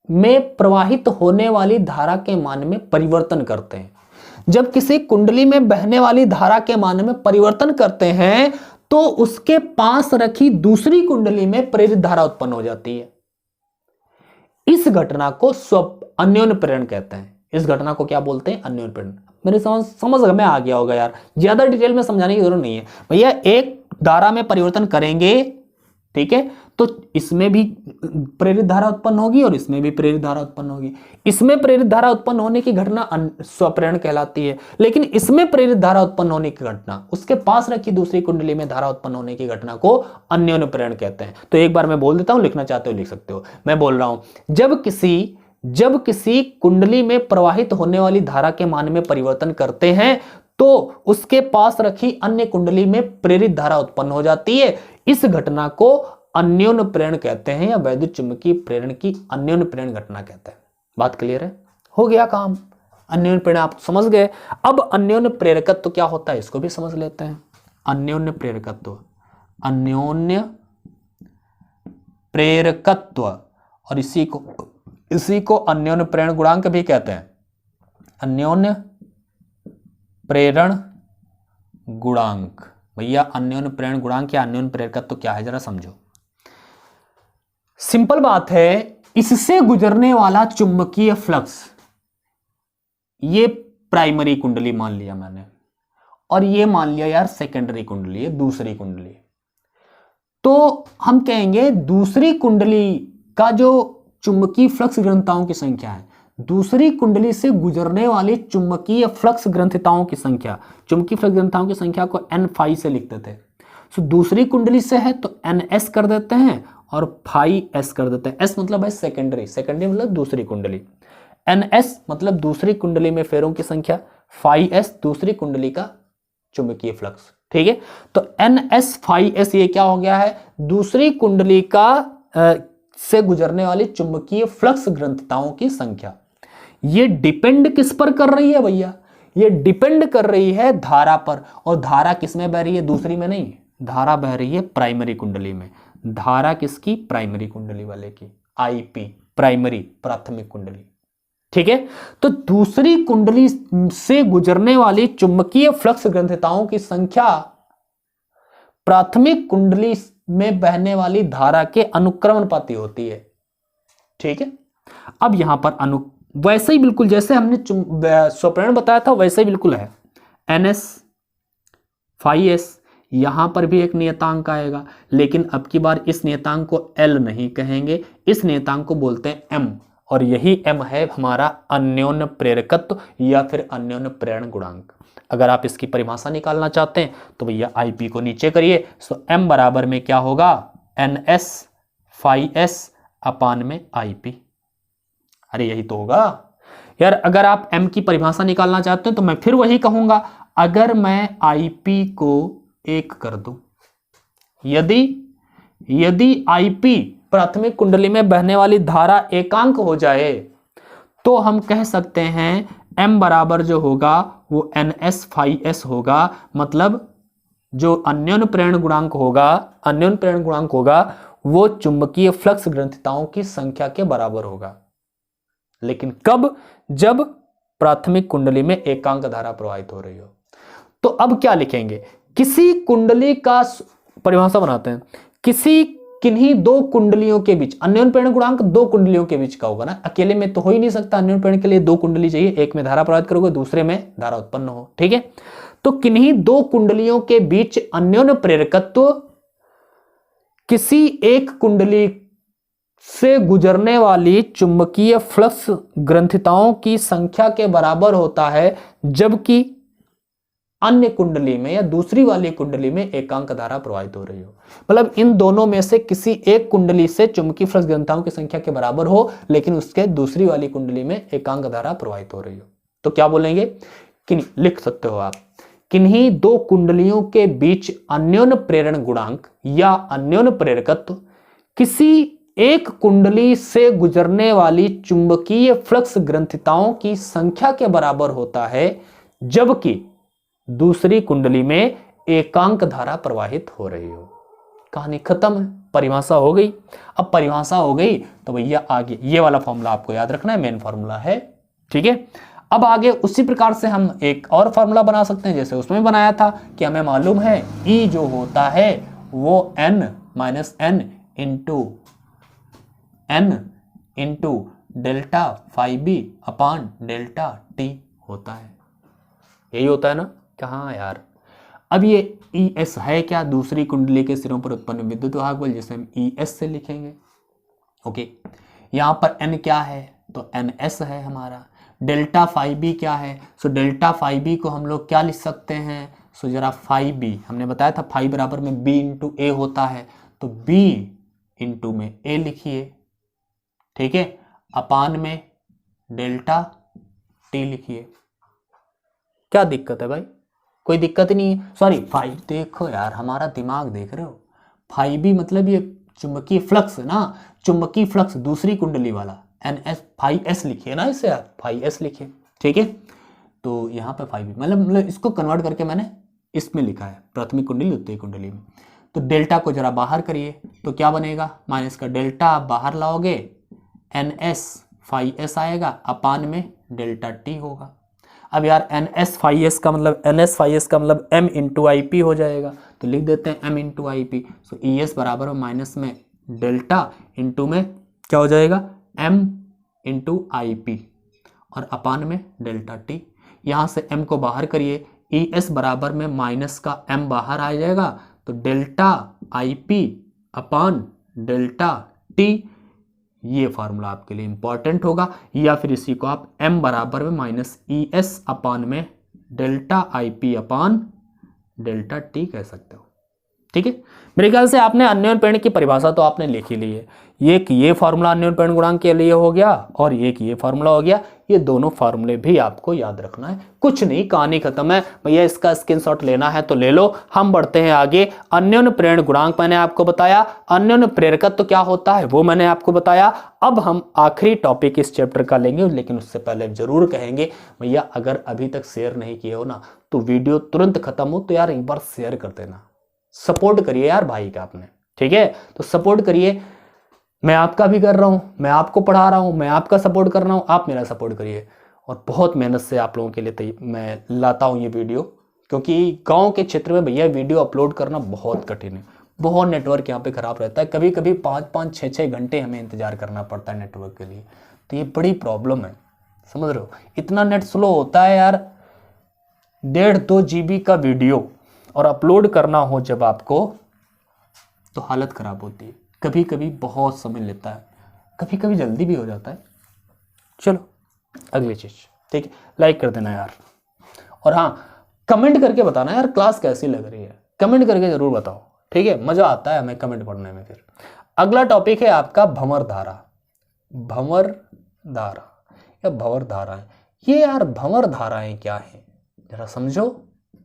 में प्रवाहित होने वाली धारा के मान में परिवर्तन करते हैं, जब किसी कुंडली में बहने वाली धारा के मान में परिवर्तन करते हैं तो उसके पास रखी दूसरी कुंडली में प्रेरित धारा उत्पन्न हो जाती है। इस घटना को अन्योन्य प्रेरण कहते हैं। इस घटना को क्या बोलते हैं? अन्योन्य प्रेरण। मेरे समझ में आ गया होगा यार, ज्यादा डिटेल में समझाने की जरूरत नहीं है भैया। एक धारा में परिवर्तन करेंगे, ठीक है, तो इसमें भी प्रेरित धारा उत्पन्न होगी और इसमें भी प्रेरित धारा उत्पन्न होगी। इसमें प्रेरित धारा उत्पन्न होने की घटना स्वप्रेरण कहलाती है, लेकिन इसमें प्रेरित धारा उत्पन्न होने की घटना, उसके पास रखी दूसरी कुंडली में धारा उत्पन्न होने की घटना को अन्योन्य प्रेरण कहते हैं। तो एक बार मैं बोल देता हूं, लिखना चाहते हो लिख सकते हो। मैं बोल रहा हूं, जब किसी कुंडली में प्रवाहित होने वाली धारा के मान में परिवर्तन करते हैं तो उसके पास रखी अन्य कुंडली में प्रेरित धारा उत्पन्न हो जाती है। इस घटना को अन्योन्य प्रेरण कहते हैं, या वैद्युत चुंबकीय प्रेरण की अन्योन्य प्रेरण घटना कहते हैं। बात क्लियर है? हो गया काम। अन्योन्य प्रेरण आप समझ गए। अब अन्योन्य प्रेरकत्व क्या होता है इसको भी समझ लेते हैं। अन्योन्य प्रेरकत्व, अन्योन्य प्रेरकत्व, और इसी को अन्योन्य प्रेरण गुणांक भी कहते हैं। अन्योन्य प्रेरण गुणांक। भैया अन्योन्य प्रेरण गुणांक या अन्योन्य प्रेरकत्व क्या है जरा समझो। सिंपल बात है, इससे गुजरने वाला चुंबकीय फ्लक्स, ये प्राइमरी कुंडली मान लिया मैंने, और ये मान लिया यार सेकेंडरी कुंडली है, दूसरी कुंडली। तो हम कहेंगे दूसरी कुंडली का जो चुंबकीय फ्लक्स ग्रंथिताओं की संख्या है, दूसरी कुंडली से गुजरने वाली चुंबकीय फ्लक्स ग्रंथिताओं की संख्या, चुंबकीय फ्लक्स ग्रंथिताओं की संख्या को n फाई से लिखते थे। तो दूसरी कुंडली से है तो ns कर देते हैं और फाई s कर देते हैं। s मतलब है सेकेंडरी, सेकेंडरी मतलब दूसरी कुंडली। ns मतलब दूसरी कुंडली में फेरों की संख्या, फाई s दूसरी कुंडली का चुंबकीय फ्लक्स, ठीक है। तो ns फाई s ये क्या हो गया है? दूसरी कुंडली का से गुजरने वाली चुंबकीय फ्लक्स ग्रंथिताओं की संख्या। ये डिपेंड किस पर कर रही है भैया? ये डिपेंड कर रही है धारा पर, और धारा किस में बह रही है? दूसरी में नहीं, धारा बह रही है प्राइमरी कुंडली में। धारा किसकी? प्राइमरी कुंडली वाले की, आईपी, प्राइमरी, प्राथमिक कुंडली, ठीक है। तो दूसरी कुंडली से गुजरने वाली चुंबकीय फ्लक्स ग्रंथिताओं की संख्या प्राथमिक कुंडली में बहने वाली धारा के अनुक्रमणपाती होती है, ठीक है। अब यहां पर वैसे ही बिल्कुल जैसे हमने स्वप्रेरण बताया था वैसे ही बिल्कुल है। ns फाई s, यहां पर भी एक नियतांक आएगा, लेकिन अब की बार इस नियतांक को L नहीं कहेंगे, इस नियतांक को बोलते हैं m, और यही m है हमारा अन्योन्य प्रेरकत्व या फिर अन्योन्य प्रेरण गुणांक। अगर आप इसकी परिभाषा निकालना चाहते हैं तो भैया IP को नीचे करिए, तो m बराबर में क्या होगा, NS phi s अपान में IP। अरे यही तो होगा यार। अगर आप m की परिभाषा निकालना चाहते हैं तो मैं फिर वही कहूंगा, अगर मैं IP को 1 कर दूं, यदि IP प्राथमिक कुंडली में बहने वाली धारा एकांक हो जाए तो हम कह सकते हैं m बराबर जो होगा वो NS phi s होगा। मतलब जो अन्योन्य प्रेरण गुणांक होगा वो चुंबकीय फ्लक्स ग्रंथिताओं की संख्या के बराबर होगा। लेकिन कब, जब प्राथमिक कुंडली में एकांक धारा प्रवाहित हो रही हो। तो अब क्या लिखेंगे, किसी कुंडली का परिभाषा बनाते हैं, किन्हीं दो कुंडलियों के बीच, अन्योन्य प्रेरण गुणांक दो कुंडलियों के बीच का होगा ना, अकेले में तो हो ही नहीं सकता। अन्योन्य प्रेरण के लिए दो कुंडली चाहिए, एक में धारा प्रवाहित करोगे, दूसरे में धारा उत्पन्न हो, ठीक है। तो किन्हीं दो कुंडलियों के बीच अन्योन्य प्रेरकत्व किसी एक कुंडली से गुजरने वाली चुंबकीय फ्लक्स ग्रंथिताओं की संख्या के बराबर होता है, जबकि अन्य कुंडली में या दूसरी वाली कुंडली में एकांक धारा प्रवाहित हो रही हो। मतलब इन दोनों में से किसी एक कुंडली से चुंबकीय फ्लक्स ग्रंथिताओं की संख्या के बराबर हो, लेकिन उसके दूसरी वाली कुंडली में एकांक धारा प्रवाहित हो रही हो। तो क्या बोलेंगे, लिख सकते हो आप, किन्हीं दो कुंडलियों के बीच अन्योन्य प्रेरण गुणांक या अन्योन्य प्रेरकत्व किसी एक कुंडली से गुजरने वाली चुंबकीय फ्लक्स ग्रंथिताओं की संख्या के बराबर होता है, जबकि दूसरी कुंडली में एकांक धारा प्रवाहित हो रही हो। कहानी खत्म है, परिभाषा हो गई। अब परिभाषा हो गई तो भैया आगे ये वाला फॉर्मूला आपको याद रखना है, मेन फॉर्मूला है, ठीक है। अब आगे उसी प्रकार से हम एक और फॉर्मूला बना सकते हैं जैसे उसमें बनाया था कि हमें मालूम है E जो होता है वो n into delta phi B upon delta T होता है। यही होता है ना, कहाँ यार। अब ये ES है क्या, दूसरी कुंडली के सिरों पर उत्पन्न विद्युत वाहक बल, जिसे हम ES से लिखेंगे। ओके, यहाँ पर N क्या है तो NS है हमारा। डेल्टा फाई बी क्या है, सो डेल्टा फाई बी को हम लोग क्या लिख सकते हैं, सो जरा फाई बी हमने बताया था फाई बराबर में B इंटू ए होता है, तो B इंटू में A लिखिए, ठीक है, अपान में डेल्टा टी लिखिए। क्या दिक्कत है भाई, कोई दिक्कत ही नहीं है। सॉरी फाइव, देखो यार हमारा दिमाग देख रहे हो, फाई बी मतलब ये चुंबकीय फ्लक्स ना, चुंबकीय फ्लक्स दूसरी कुंडली वाला NS फाई एस लिखिए ना, इसे आप फाई एस लिखिए, ठीक है। तो यहाँ पे फाई बी मतलब इसको कन्वर्ट करके मैंने इसमें लिखा है, प्राथमिक कुंडली द्वितीय कुंडली में। तो डेल्टा को जरा बाहर करिए तो क्या बनेगा, माइनस का डेल्टा आप बाहर लाओगे, NS फाई एस आएगा, अपान में डेल्टा टी होगा। अब यार NS फाई एस का मतलब M इंटू आई पी हो जाएगा, तो लिख देते हैं M into I P. So ES बराबर हो माइनस में डेल्टा इंटू में क्या हो जाएगा M इंटू आई पी और अपान में डेल्टा टी। यहाँ से M को बाहर करिए, ES बराबर में माइनस का M बाहर आ जाएगा, तो delta I P upon delta T. ये फार्मूला आपके लिए इंपॉर्टेंट होगा, या फिर इसी को आप M बराबर में माइनस ES अपान में delta I P upon delta T कह सकते हो, ठीक है। मेरे ख्याल से आपने अन्योन्य प्रेरण की परिभाषा तो आपने लिख ही ली है। ये फार्मूला अन्योन्य प्रेरण गुणांक के लिए हो गया और ये फार्मूला हो गया। ये दोनों फार्मूले भी आपको याद रखना है, कुछ नहीं, कहानी खत्म है भैया। इसका स्क्रीनशॉट लेना है तो ले लो। हम बढ़ते हैं आगे। अन्योन्य प्रेरण गुणांक मैंने आपको बताया, अन्योन्य प्रेरकत्व तो क्या होता है वो मैंने आपको बताया। अब हम आखिरी टॉपिक इस चैप्टर का लेंगे, लेकिन उससे पहले जरूर कहेंगे भैया अगर अभी तक शेयर नहीं किए हो ना तो वीडियो तुरंत खत्म हो तो यार एक बार शेयर कर देना, सपोर्ट करिए यार भाई का आपने, ठीक है। तो सपोर्ट करिए, मैं आपका भी कर रहा हूं, मैं आपको पढ़ा रहा हूं, मैं आपका सपोर्ट कर रहा हूं, आप मेरा सपोर्ट करिए। और बहुत मेहनत से आप लोगों के लिए मैं लाता हूं ये वीडियो, क्योंकि गांव के क्षेत्र में भैया वीडियो अपलोड करना बहुत कठिन है, बहुत नेटवर्क यहाँ पे खराब रहता है, कभी कभी 5-5, 6-6 घंटे हमें इंतजार करना पड़ता है नेटवर्क के लिए। तो ये बड़ी प्रॉब्लम है, समझ रहे हो, इतना नेट स्लो होता है यार। 1.5-2 GB का वीडियो और अपलोड करना हो जब आपको तो हालत खराब होती है। कभी कभी बहुत समय लेता है, कभी कभी जल्दी भी हो जाता है, चलो अगली चीज, ठीक है, लाइक कर देना यार, और हाँ कमेंट करके बताना यार क्लास कैसी लग रही है, कमेंट करके जरूर बताओ, ठीक है, मजा आता है हमें कमेंट पढ़ने में। फिर अगला टॉपिक है आपका भंवर धारा। भंवर धारा या भंवर धाराएं, ये यार भंवर धाराएं क्या है जरा समझो,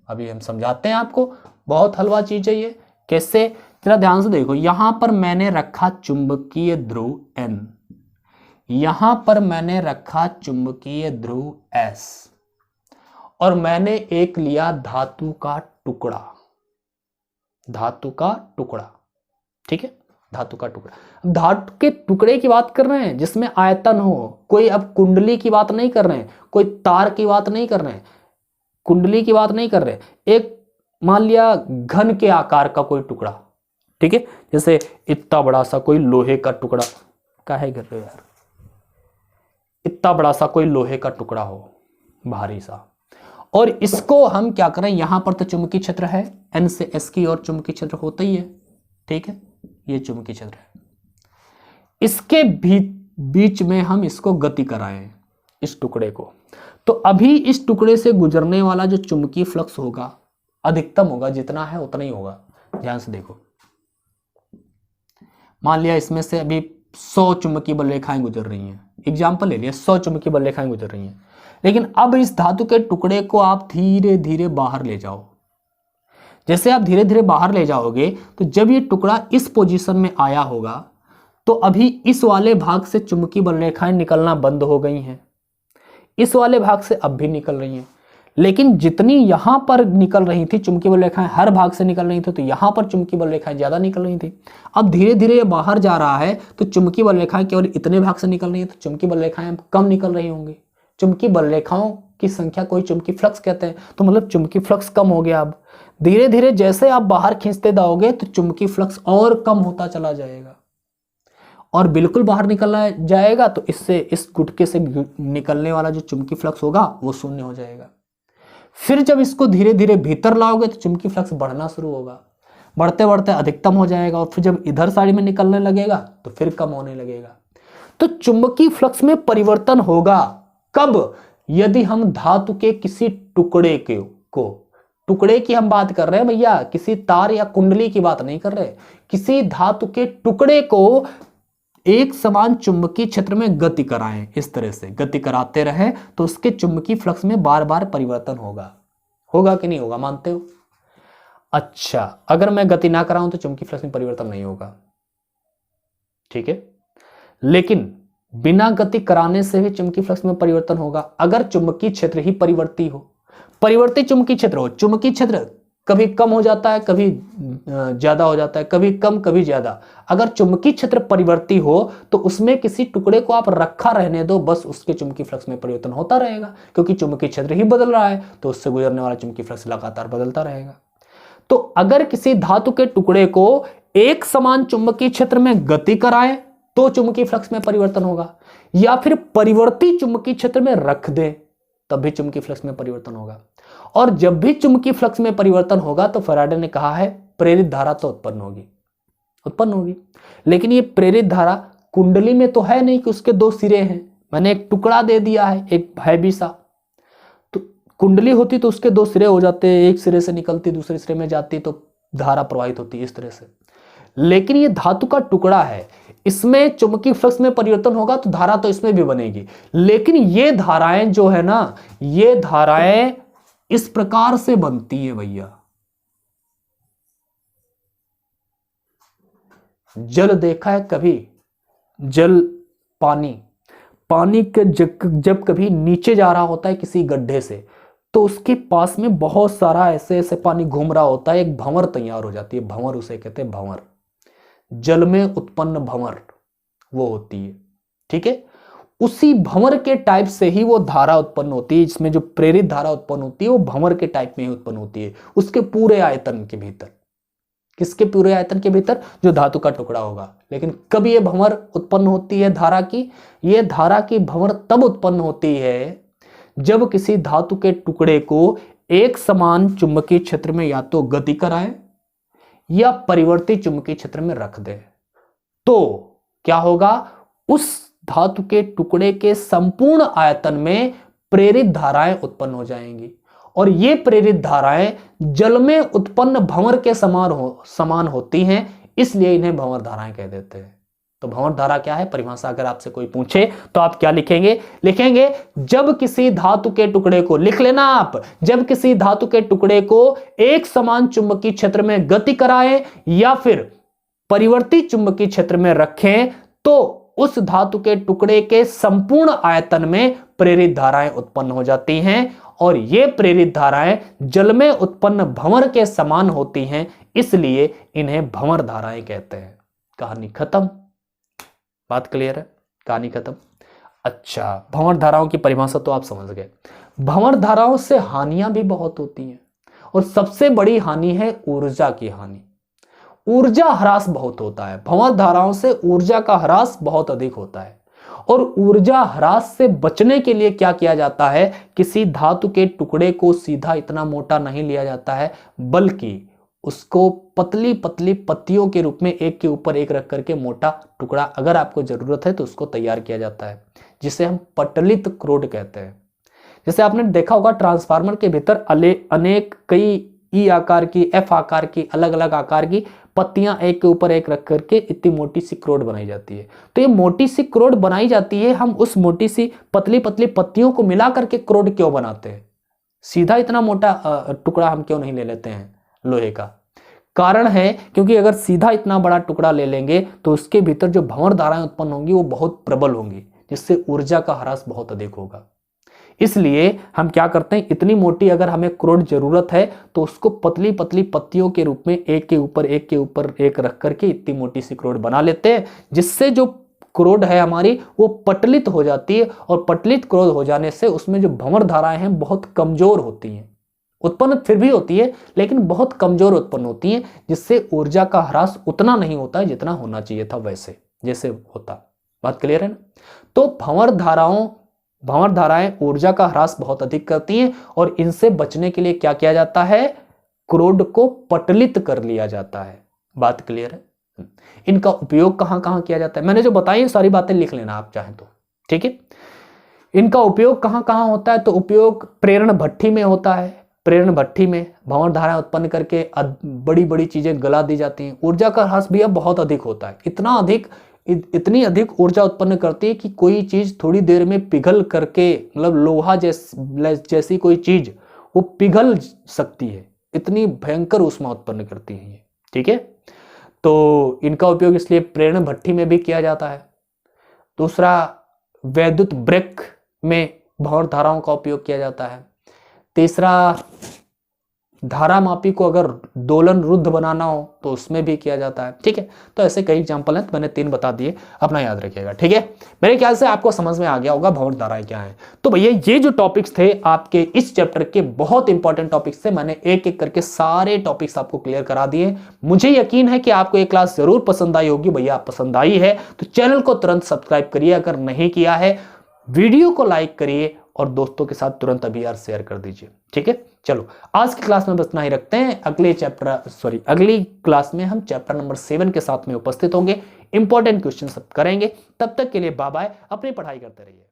अभी हम समझाते हैं आपको, बहुत हलवा चीज है ये। कैसे, जरा ध्यान से देखो, यहां पर मैंने रखा चुंबकीय ध्रुव N, यहां पर मैंने रखा चुंबकीय ध्रुव S, और मैंने एक लिया धातु का टुकड़ा, धातु का टुकड़ा, ठीक है, धातु का टुकड़ा। धातु के टुकड़े की बात कर रहे हैं जिसमें आयतन हो, कोई अब कुंडली की बात नहीं कर रहे हैं, कोई तार की बात नहीं कर रहे हैं, कुंडली की बात नहीं कर रहे, एक मान लिया घन के आकार का कोई टुकड़ा, ठीक है, जैसे इतना बड़ा सा कोई लोहे का टुकड़ा, काहे कर रहे हो यार, इतना बड़ा सा कोई लोहे का टुकड़ा हो भारी सा, और इसको हम क्या करें, यहां पर तो चुंबकीय क्षेत्र है N से S की और चुंबकीय क्षेत्र होता ही है, ठीक है, ये चुंबकीय क्षेत्र है, इसके बीच में हम इसको गति कराएं इस टुकड़े को, तो अभी इस टुकड़े से गुजरने वाला जो चुंबकीय फ्लक्स होगा अधिकतम होगा, जितना है उतना ही होगा। ध्यान से देखो, मान लिया इसमें से अभी 100 चुंबकीय बल रेखाएं गुजर रही हैं, एग्जाम्पल ले लिया, 100 चुंबकीय बल रेखाएं गुजर रही हैं, लेकिन अब इस धातु के टुकड़े को आप धीरे धीरे बाहर ले जाओ। जैसे आप धीरे धीरे बाहर ले जाओगे तो जब ये टुकड़ा इस पोजीशन में आया होगा तो अभी इस वाले भाग से चुंबकीय बल रेखाएं निकलना बंद हो गई हैं, इस वाले भाग से अब भी निकल रही हैं, लेकिन जितनी यहां पर निकल रही थी चुंबकीय बल रेखाएं, हर भाग से निकल रही थी, तो यहां पर चुंबकीय बल रेखाएं ज्यादा निकल रही थी। अब धीरे धीरे ये बाहर जा रहा है तो चुंबकीय बल रेखाएं केवल इतने भाग से निकल रही है, तो चुंबकीय बल रेखाएं कम निकल रही होंगी। चुंबकीय बल रेखाओं की संख्या को चुंबकीय फ्लक्स कहते हैं, तो मतलब चुंबकीय फ्लक्स कम हो गया। अब धीरे धीरे जैसे आप बाहर खींचते जाओगे तो चुंबकीय फ्लक्स और कम होता चला जाएगा, और बिल्कुल बाहर निकलना जाएगा तो इससे, इस गुटके से निकलने वाला जो चुंबकीय फ्लक्स होगा वो शून्य हो जाएगा। फिर जब इसको धीरे धीरे भीतर लाओगे तो चुंबकीय फ्लक्स बढ़ना शुरू होगा, बढ़ते बढ़ते अधिकतम हो जाएगा, और फिर जब इधर साइड में निकलने लगेगा तो फिर कम होने लगेगा। तो चुंबकीय फ्लक्स में परिवर्तन होगा कब, यदि हम धातु के किसी टुकड़े को टुकड़े की हम बात कर रहे हैं भैया, किसी तार या कुंडली की बात नहीं कर रहे, किसी धातु के टुकड़े को एक समान चुंबकीय क्षेत्र में गति कराएं, इस तरह से गति कराते रहे तो उसके चुंबकीय फ्लक्स में बार बार परिवर्तन होगा। होगा कि नहीं होगा, मानते हो? अच्छा, अगर मैं गति ना कराऊं तो चुंबकीय फ्लक्स में परिवर्तन नहीं होगा, ठीक है, लेकिन बिना गति कराने से भी चुंबकीय फ्लक्स में परिवर्तन होगा अगर चुंबकीय क्षेत्र ही परिवर्ती हो, परिवर्ती चुंबकीय क्षेत्र हो। चुंबकीय क्षेत्र कभी कम हो जाता है, कभी ज्यादा हो जाता है, कभी कम कभी ज्यादा। अगर चुंबकीय क्षेत्र परिवर्ती हो तो उसमें किसी टुकड़े को आप रखा रहने दो, बस उसके चुंबकीय फ्लक्स में परिवर्तन होता रहेगा, क्योंकि चुंबकीय क्षेत्र ही बदल रहा है तो उससे गुजरने वाला चुंबकीय फ्लक्स लगातार बदलता रहेगा। तो अगर किसी धातु के टुकड़े को एक समान चुंबकीय क्षेत्र में गति कराएं तो चुंबकीय फ्लक्स में परिवर्तन होगा, या फिर परिवर्ती चुंबकीय क्षेत्र में रख दें तब भी चुंबकीय फ्लक्स में परिवर्तन होगा। और जब भी चुंबकीय फ्लक्स में परिवर्तन होगा तो फैराडे ने कहा है प्रेरित धारा तो उत्पन्न होगी। लेकिन ये प्रेरित धारा कुंडली में तो है नहीं कि उसके दो सिरे हैं, मैंने एक टुकड़ा दे दिया है, एक हैवी सा, तो कुंडली होती तो उसके दो सिरे हो जाते, एक सिरे से निकलती दूसरे सिरे में जाती तो धारा प्रवाहित होती इस तरह से। लेकिन ये धातु का टुकड़ा है, इसमें चुंबकीय फ्लक्स में परिवर्तन होगा तो धारा तो इसमें भी बनेगी, लेकिन ये धाराएं जो है ना, ये धाराएं इस प्रकार से बनती है भैया। जल देखा है कभी, जल पानी के जब कभी नीचे जा रहा होता है किसी गड्ढे से तो उसके पास में बहुत सारा ऐसे ऐसे पानी घूम रहा होता है, एक भंवर तैयार हो जाती है, भंवर उसे कहते हैं भंवर, जल में उत्पन्न भंवर वो होती है, ठीक है। उसी भंवर के टाइप से ही वो धारा उत्पन्न होती है, इसमें जो प्रेरित धारा उत्पन्न होती है वो भंवर के टाइप में ही उत्पन्न होती है, उसके पूरे आयतन के भीतर। किसके पूरे आयतन के भीतर? जो धातु का टुकड़ा होगा। लेकिन कब ये भंवर उत्पन्न होती है धारा की? ये धारा की भंवर तब उत्पन्न होती है जब किसी धातु के टुकड़े को एक समान चुंबकीय क्षेत्र में या तो गति कराएं या परिवर्ती चुंबकीय क्षेत्र में रख दे। तो क्या होगा? उस धातु के टुकड़े के संपूर्ण आयतन में प्रेरित धाराएं उत्पन्न हो जाएंगी और ये प्रेरित धाराएं जल में उत्पन्न भंवर के समान होती हैं, इसलिए इन्हें भंवर धाराएं कह देते हैं। तो भंवर धारा क्या है? परिभाषा अगर आपसे कोई पूछे तो आप क्या लिखेंगे? लिखेंगे जब किसी धातु के टुकड़े को, लिख लेना आप, जब किसी धातु के टुकड़े को एक समान चुंबकीय क्षेत्र में गति कराएं या फिर परिवर्ती चुंबकीय क्षेत्र में रखें तो उस धातु के टुकड़े के संपूर्ण आयतन में प्रेरित धाराएं उत्पन्न हो जाती हैं और ये प्रेरित धाराएं जल में उत्पन्न भंवर के समान होती हैं, इसलिए इन्हें भंवर धाराएं कहते हैं। कहानी खत्म। बात क्लियर है? कहानी खत्म। अच्छा, भंवर धाराओं की परिभाषा तो आप समझ गए। भंवर धाराओं से हानियां भी बहुत होती हैं और सबसे बड़ी हानि है ऊर्जा की हानि। ऊर्जा ह्रास बहुत होता है। भंवर धाराओं से ऊर्जा का ह्रास बहुत अधिक होता है और ऊर्जा ह्रास से बचने के लिए क्या किया जाता है? किसी धातु के टुकड़े को सीधा इतना मोटा नहीं लिया जाता है, बल्कि उसको पतली पतली पत्तियों के रूप में एक के ऊपर एक रख करके मोटा टुकड़ा अगर आपको जरूरत है तो उसको तैयार किया जाता है, जिसे हम पटलित क्रोड कहते हैं। जैसे आपने देखा होगा ट्रांसफार्मर के भीतर अनेक कई ई आकार की, एफ आकार की, अलग अलग आकार की पत्तियां एक के ऊपर एक रख करके इतनी मोटी सी क्रोड बनाई जाती है। तो ये मोटी सी क्रोड बनाई जाती है, हम उस मोटी सी पतली पतली पत्तियों को मिला करके क्रोड क्यों बनाते हैं? सीधा इतना मोटा टुकड़ा हम क्यों नहीं ले लेते हैं लोहे का? कारण है क्योंकि अगर सीधा इतना बड़ा टुकड़ा ले लेंगे तो उसके भीतर जो भंवर धाराएं उत्पन्न होंगी वो बहुत प्रबल होंगी, जिससे ऊर्जा का ह्रास बहुत अधिक होगा। इसलिए हम क्या करते हैं, इतनी मोटी अगर हमें क्रोड जरूरत है तो उसको पतली पतली पत्तियों के रूप में एक के ऊपर एक रख करके इतनी मोटी सी क्रोड बना लेते हैं, जिससे जो क्रोड है हमारी वो पटलित हो जाती है और पटलित क्रोड हो जाने से उसमें जो भंवर धाराएं हैं बहुत कमजोर होती हैं। उत्पन्न फिर भी होती है लेकिन बहुत कमजोर उत्पन्न होती है, जिससे ऊर्जा का ह्रास उतना नहीं होता है जितना होना चाहिए था वैसे जैसे होता। बात क्लियर है ना? तो भंवर धाराएं ऊर्जा का ह्रास बहुत अधिक करती हैं और इनसे बचने के लिए क्या किया जाता है? क्रोड को पटलित कर लिया जाता है। बात क्लियर है? इनका उपयोग कहां कहां किया जाता है? मैंने जो बताई सारी बातें लिख लेना आप चाहें तो, ठीक है। इनका उपयोग कहां कहां होता है? तो उपयोग प्रेरण भट्ठी में होता है। प्रेरण भट्ठी में भंवर धाराएं उत्पन्न करके बड़ी बड़ी चीजें गला दी जाती हैं। ऊर्जा का ह्रास भी अब बहुत अधिक होता है, इतनी अधिक ऊर्जा उत्पन्न करती है कि कोई चीज थोड़ी देर में पिघल करके, मतलब लोहा जैसी कोई चीज वो पिघल सकती है, इतनी भयंकर ऊष्मा उत्पन्न करती है ये, ठीक है। तो इनका उपयोग इसलिए प्रेरण भट्ठी में भी किया जाता है। दूसरा, वैद्युत ब्रेक में भंवर धाराओं का उपयोग किया जाता है। तीसरा, धारा मापी को अगर दोलन रुद्ध बनाना हो तो उसमें भी किया जाता है, ठीक है। तो ऐसे कई एग्जांपल हैं, तो मैंने 3 बता दिए, अपना याद रखिएगा, ठीक है। मेरे ख्याल से आपको समझ में आ गया होगा भंवर धाराएं क्या है। तो भैया ये जो टॉपिक्स थे आपके इस चैप्टर के बहुत इंपॉर्टेंट टॉपिक्स थे, मैंने एक एक करके सारे टॉपिक्स आपको क्लियर करा दिए। मुझे यकीन है कि आपको ये क्लास जरूर पसंद आई होगी। भैया पसंद आई है तो चैनल को तुरंत सब्सक्राइब करिए, अगर नहीं किया है वीडियो को लाइक करिए और दोस्तों के साथ तुरंत अभी यार शेयर कर दीजिए, ठीक है। चलो आज की क्लास में बस इतना ही रखते हैं। अगली क्लास में हम चैप्टर नंबर 7 के साथ में उपस्थित होंगे, इंपॉर्टेंट क्वेश्चन सब करेंगे। तब तक के लिए बाय बाय, अपनी पढ़ाई करते रहिए।